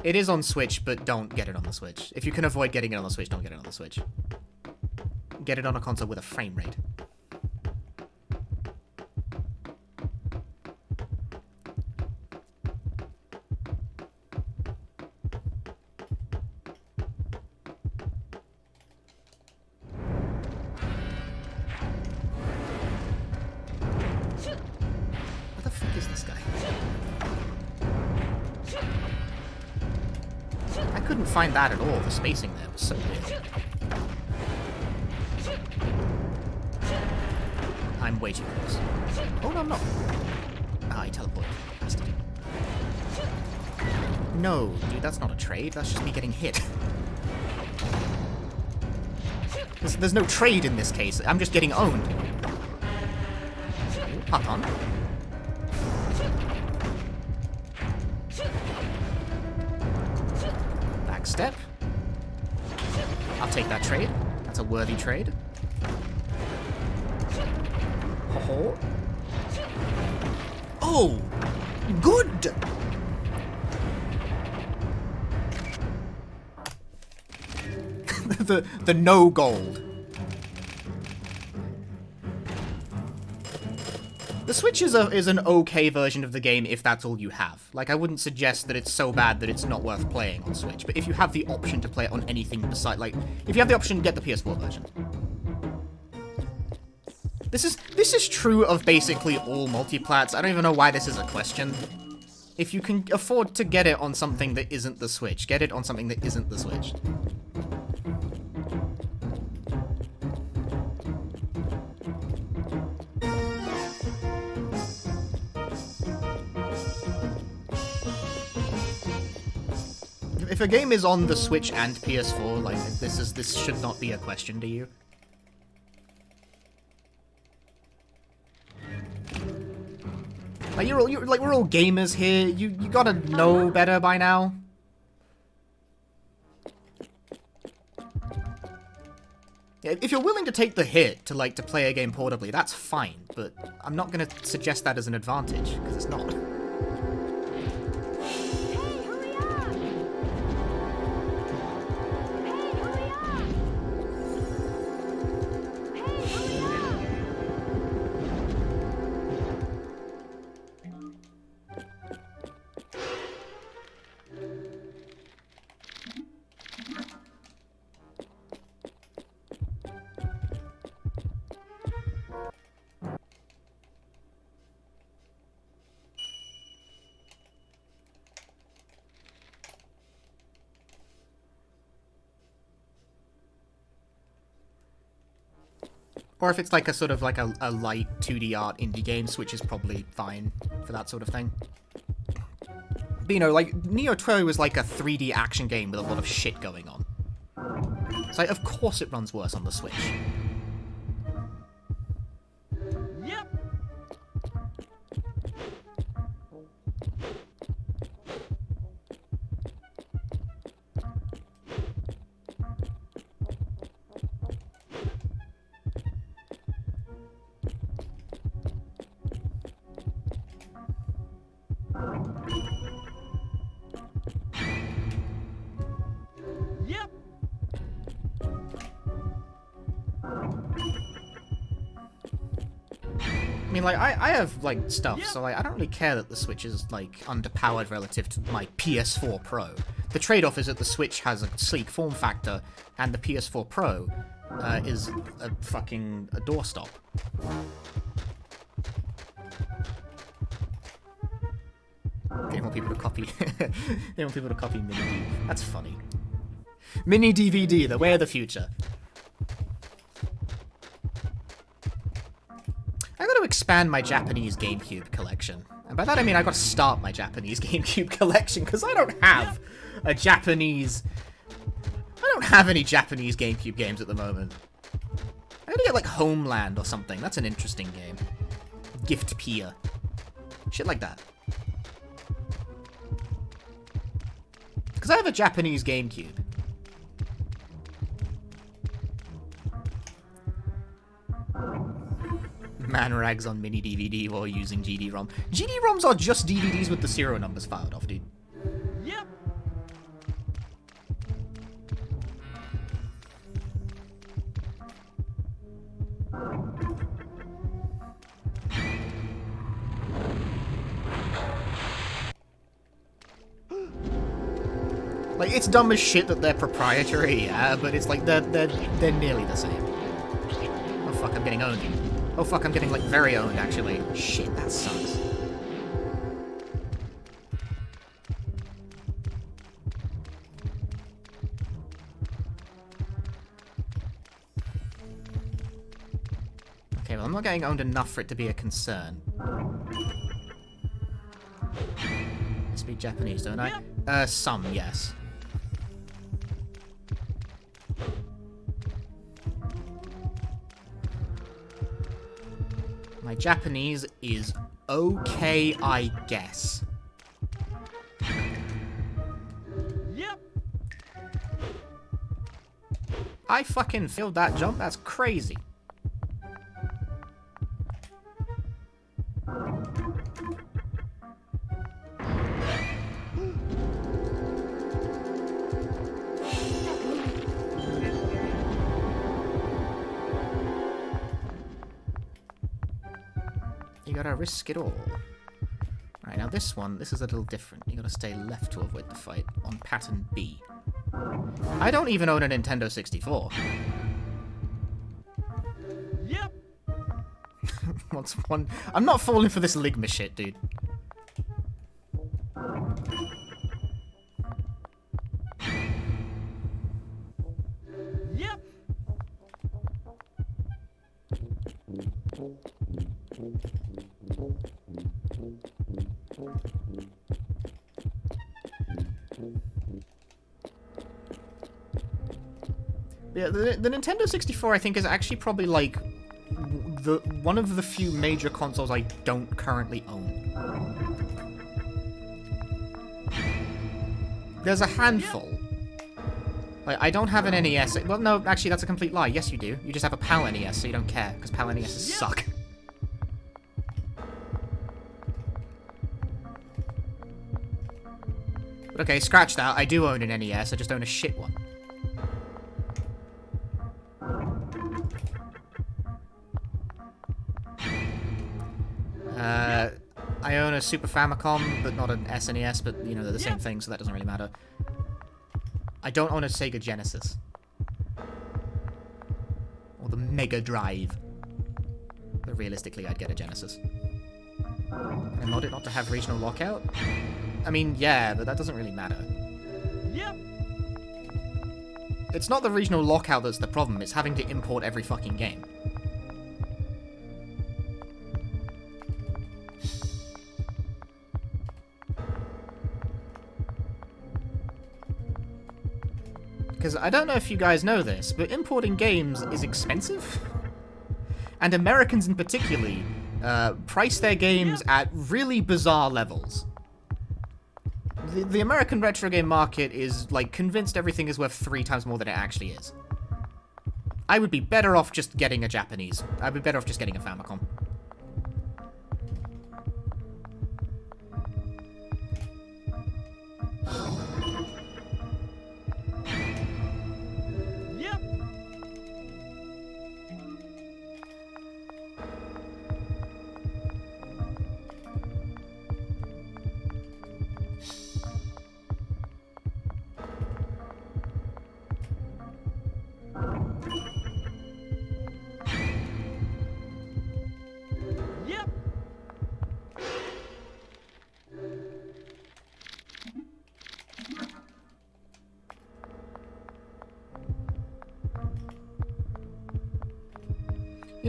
It is on Switch, but don't get it on the Switch. If you can avoid getting it on the Switch, don't get it on the Switch. Get it on a console with a frame rate. What the fuck is this guy? I couldn't find that at all. The spacing there was so weird. I'm way too close. Oh, no, I'm not. Ah, he teleported. Bastard. No, dude, that's not a trade. That's just me getting hit. There's no trade in this case. I'm just getting owned. Hop on. Back step. I'll take that trade. That's a worthy trade. Oh, good. the no gold. The Switch is an okay version of the game if that's all you have. Like, I wouldn't suggest that it's so bad that it's not worth playing on Switch, but if you have the option to play it on anything besides, like, if you have the option, get the PS4 version. This is true of basically all multiplats. I don't even know why this is a question. If you can afford to get it on something that isn't the Switch, get it on something that isn't the Switch. If a game is on the Switch and PS4, like, this should not be a question to you. Like, we're all gamers here. You gotta know better by now. Yeah, if you're willing to take the hit to play a game portably, that's fine. But I'm not gonna suggest that as an advantage because it's not. Or if it's like a sort of like a light 2D art indie game, Switch is probably fine for that sort of thing. But you know, like, Neo 2 was like a 3D action game with a lot of shit going on. So like, of course it runs worse on the Switch. Yep. mean, like, I have, like, stuff, so, like, I don't really care that the Switch is, like, underpowered relative to my PS4 Pro. The trade-off is that the Switch has a sleek form factor, and the PS4 Pro is a doorstop. They want people to copy. They want people to copy Mini DVD. That's funny. Mini DVD, the way of the future. I got to expand my Japanese GameCube collection. And by that I mean I got to start my Japanese GameCube collection, because I don't have a Japanese... I don't have any Japanese GameCube games at the moment. I gotta get, like, Homeland or something. That's an interesting game. Gift Pia. Shit like that. Because I have a Japanese GameCube. Man rags on mini DVD while using GD-ROM. GD-ROMs are just DVDs with the serial numbers filed off, dude. Yep. Like, it's dumb as shit that they're proprietary, yeah, but it's like, they're nearly the same. Oh fuck, I'm getting owned. Oh fuck, I'm getting, like, very owned, actually. Shit, that sucks. Okay, well, I'm not getting owned enough for it to be a concern. I speak Japanese, don't I? Some, yes. My Japanese is okay, I guess. Yep. I fucking failed that jump? That's crazy. You gotta risk it all. Alright, now this is a little different. You gotta stay left to avoid the fight on pattern B. I don't even own a Nintendo 64. Yep. What's one? I'm not falling for this Ligma shit, dude. Yep. Yeah, the Nintendo 64, I think, is actually probably, like, one of the few major consoles I don't currently own. There's a handful. Like, I don't have an NES. Well, no, actually, that's a complete lie. Yes, you do. You just have a PAL NES, so you don't care, because PAL NESs suck. But okay, scratch that. I do own an NES, I just own a shit one. I own a Super Famicom, but not an SNES, but, you know, they're the same thing, so that doesn't really matter. I don't own a Sega Genesis. Or the Mega Drive. But realistically, I'd get a Genesis. And mod it not to have regional lockout? I mean, yeah, but that doesn't really matter. Yep. It's not the regional lockout that's the problem, it's having to import every fucking game. Because I don't know if you guys know this, but importing games is expensive. And Americans in particular price their games at really bizarre levels. The American retro game market is, like, convinced everything is worth 3 times more than it actually is. I would be better off just getting a Japanese. I'd be better off just getting a Famicom. Yep.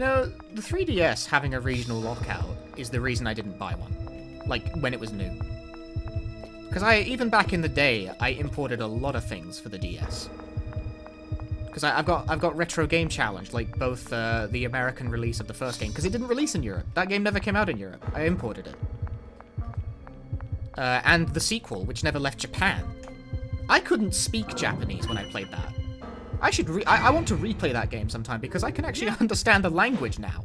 You know, the 3DS having a regional lockout is the reason I didn't buy one. Like, when it was new. Because even back in the day, I imported a lot of things for the DS. Because I've got Retro Game Challenge, like both the American release of the first game, because it didn't release in Europe. That game never came out in Europe. I imported it. And the sequel, which never left Japan. I couldn't speak Japanese when I played that. I want to replay that game sometime, because I can actually understand the language now.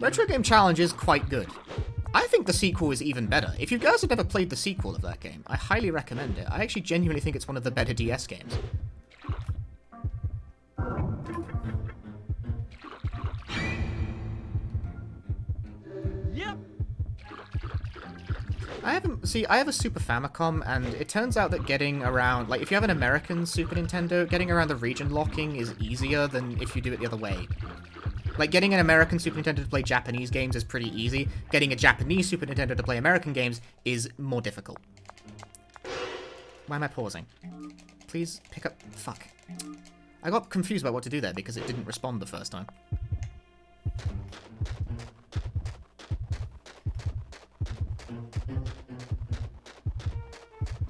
Retro Game Challenge is quite good. I think the sequel is even better. If you guys have never played the sequel of that game, I highly recommend it. I actually genuinely think it's one of the better DS games. Yep. I have a Super Famicom, and it turns out that getting around, like, if you have an American Super Nintendo, getting around the region locking is easier than if you do it the other way. Like, getting an American Super Nintendo to play Japanese games is pretty easy. Getting a Japanese Super Nintendo to play American games is more difficult. Why am I pausing? Please pick up... Fuck. I got confused about what to do there because it didn't respond the first time.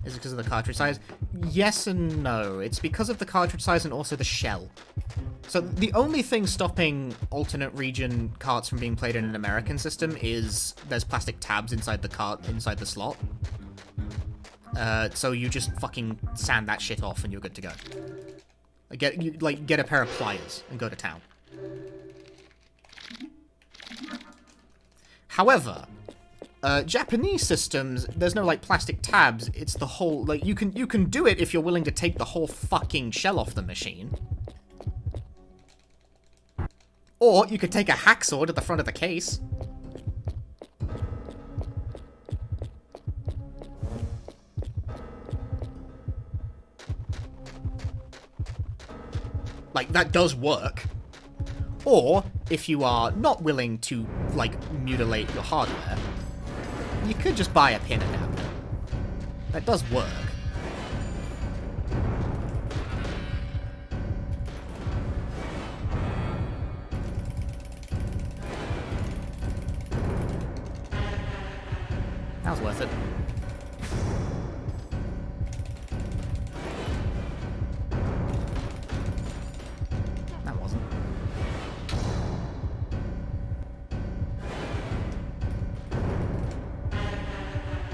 Is it because of the cartridge size? Yes and no. It's because of the cartridge size and also the shell. So the only thing stopping alternate region carts from being played in an American system is there's plastic tabs inside the cart, inside the slot. So you just fucking sand that shit off and you're good to go. Get a pair of pliers and go to town. However, Japanese systems, there's no like plastic tabs. It's the whole, like, you can do it if you're willing to take the whole fucking shell off the machine. Or you could take a hacksaw to the front of the case. Like, that does work. Or, if you are not willing to, like, mutilate your hardware, you could just buy a pin adapter. That does work. That was worth it. That wasn't.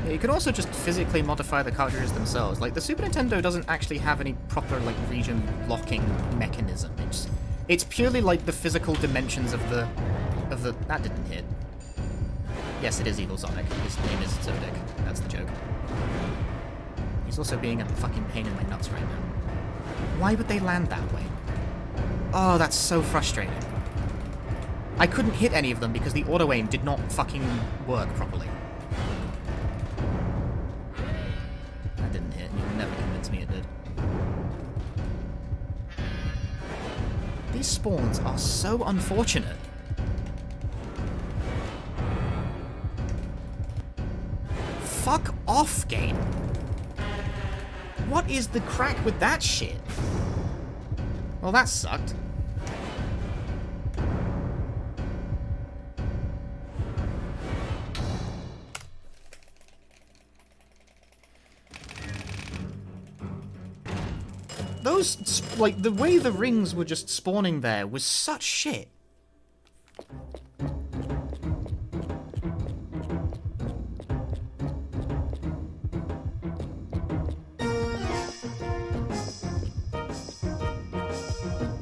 Yeah, you can also just physically modify the cartridges themselves. Like, the Super Nintendo doesn't actually have any proper, like, region locking mechanism. It's purely, like, the physical dimensions of the... That didn't hit. Yes, it is Evil Sonic. His name is Esoteric. That's the joke. He's also being a fucking pain in my nuts right now. Why would they land that way? Oh, that's so frustrating. I couldn't hit any of them because the auto-aim did not fucking work properly. That didn't hit. You'll never convince me it did. These spawns are so unfortunate. Fuck off, game. What is the crack with that shit? Well, that sucked. Those, like, the way the rings were just spawning there was such shit.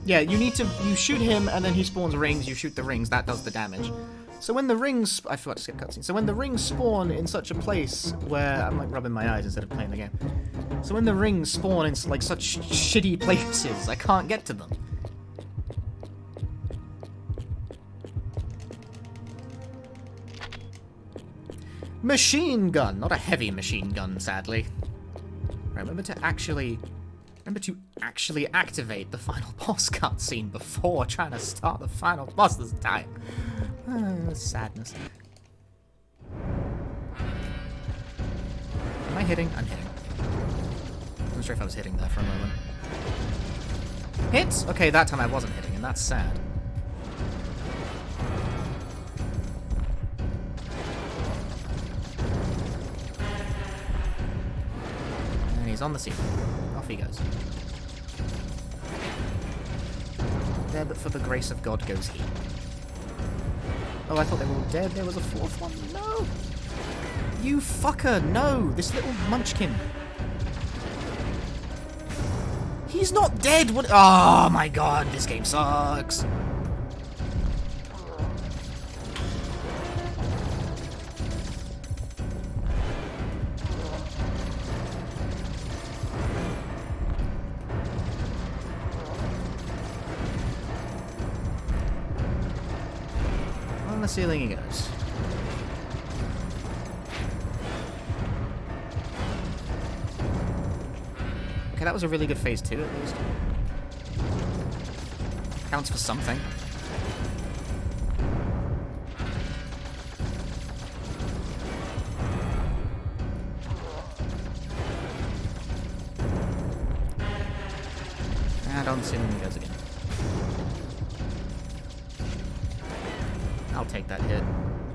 Yeah, you shoot him, and then he spawns rings, you shoot the rings, that does the damage. So when the rings... I forgot to skip cutscene. So when the rings spawn in such a place where... I'm, like, rubbing my eyes instead of playing the game. So when the rings spawn in, like, such shitty places, I can't get to them. Machine gun! Not a heavy machine gun, sadly. Right, remember to actually activate the final boss cutscene before trying to start the final boss this time. Sadness. I hitting? I'm hitting. I'm not sure if I was hitting there for a moment. Hits? Okay, that time I wasn't hitting, and that's sad. And he's on the ceiling. Off he goes. There, but for the grace of God goes he. Oh, I thought they were all dead. There was a fourth one. No! You fucker! No! This little munchkin. He's not dead! What? Oh my god, this game sucks! On the ceiling he goes. Okay, that was a really good phase 2 at least. Counts for something. And on the ceiling he goes again. I'll take that hit,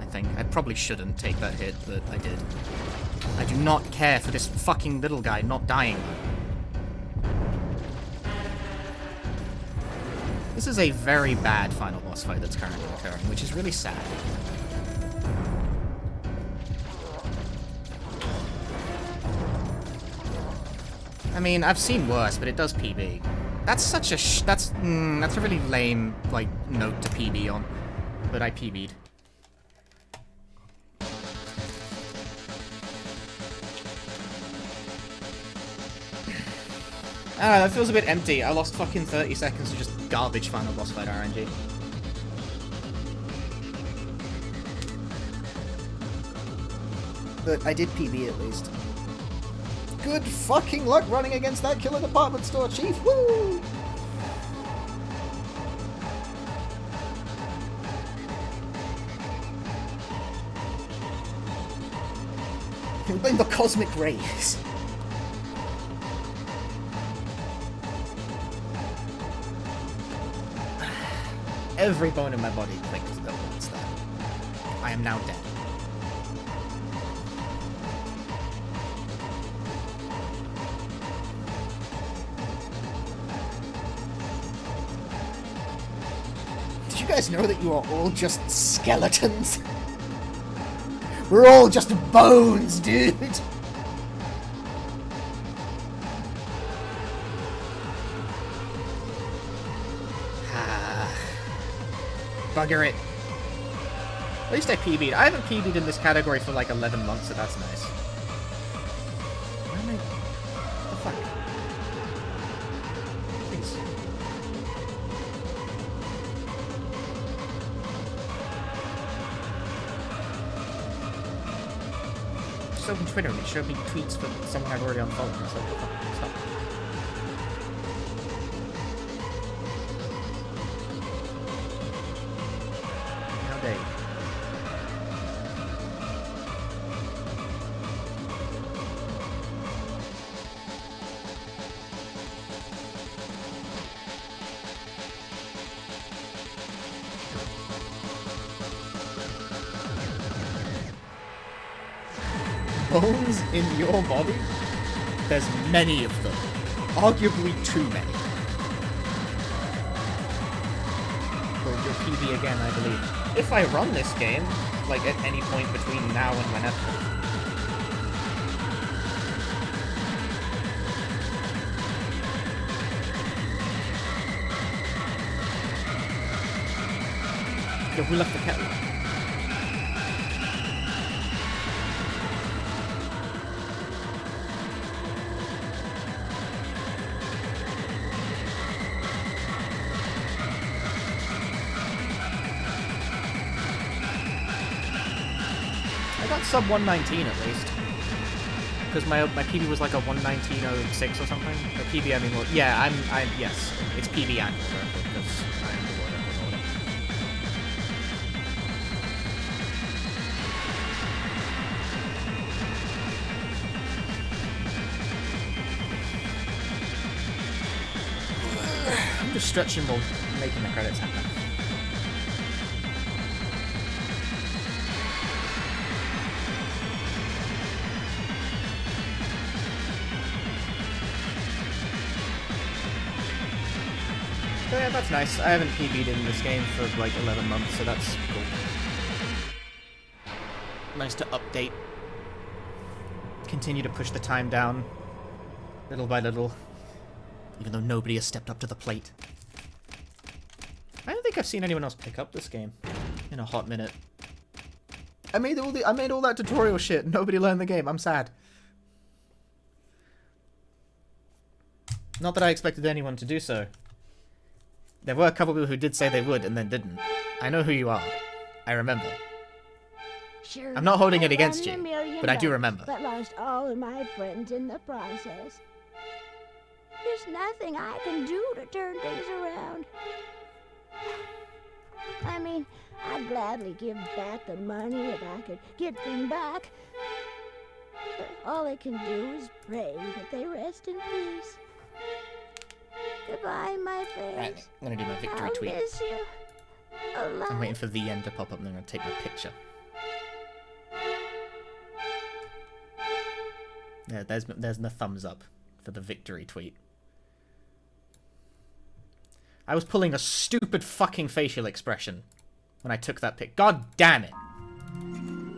I think. I probably shouldn't take that hit, but I did. I do not care for this fucking little guy not dying. This is a very bad final boss fight that's currently occurring, which is really sad. I mean, I've seen worse, but it does PB. That's such a that's a really lame, like, note to PB on. But I PB'd. I don't know, that feels a bit empty. I lost fucking 30 seconds to just garbage final boss fight RNG. But I did PB at least. Good fucking luck running against that killer department store chief. Woo! He'll blame the cosmic rays. Every bone in my body clicked at once there. I am now dead. Did you guys know that you are all just skeletons? We're all just bones, dude! Bugger it. At least I PB'd. I haven't PB'd in this category for like 11 months, so that's nice. Where am I? What the fuck? Please. Just opened Twitter and it showed me tweets from someone I've already unfollowed. I was like, fuck, stop. Bones in your body? There's many of them. Arguably too many. Well, you'll PB again, I believe. If I run this game, like at any point between now and whenever. Yo, who left the kettle? Sub 119 at least, because my PB was like a 119.06 or something. By PB I mean, well, yeah, I'm yes, it's PB and world record because I'm the world record holder. Just stretching while making the credits happen. So yeah, that's nice. I haven't PB'd in this game for like 11 months, so that's cool. Nice to update. Continue to push the time down, little by little, even though nobody has stepped up to the plate. I don't think I've seen anyone else pick up this game in a hot minute. I made all that tutorial shit. Nobody learned the game. I'm sad. Not that I expected anyone to do so. There were a couple people who did say they would and then didn't. I know who you are. I remember. Sure, I'm not holding it against won you, a million but I do bucks, remember. But lost all of my friends in the process. There's nothing I can do to turn things around. I mean, I'd gladly give back the money if I could get them back. But all I can do is pray that they rest in peace. Goodbye, my friends. Right, I'm gonna do my victory I'll tweet. miss you a lot. I'm waiting for the end to pop up and then I'm gonna take my picture. Yeah, there's the thumbs up for the victory tweet. I was pulling a stupid fucking facial expression when I took that pic. God damn it!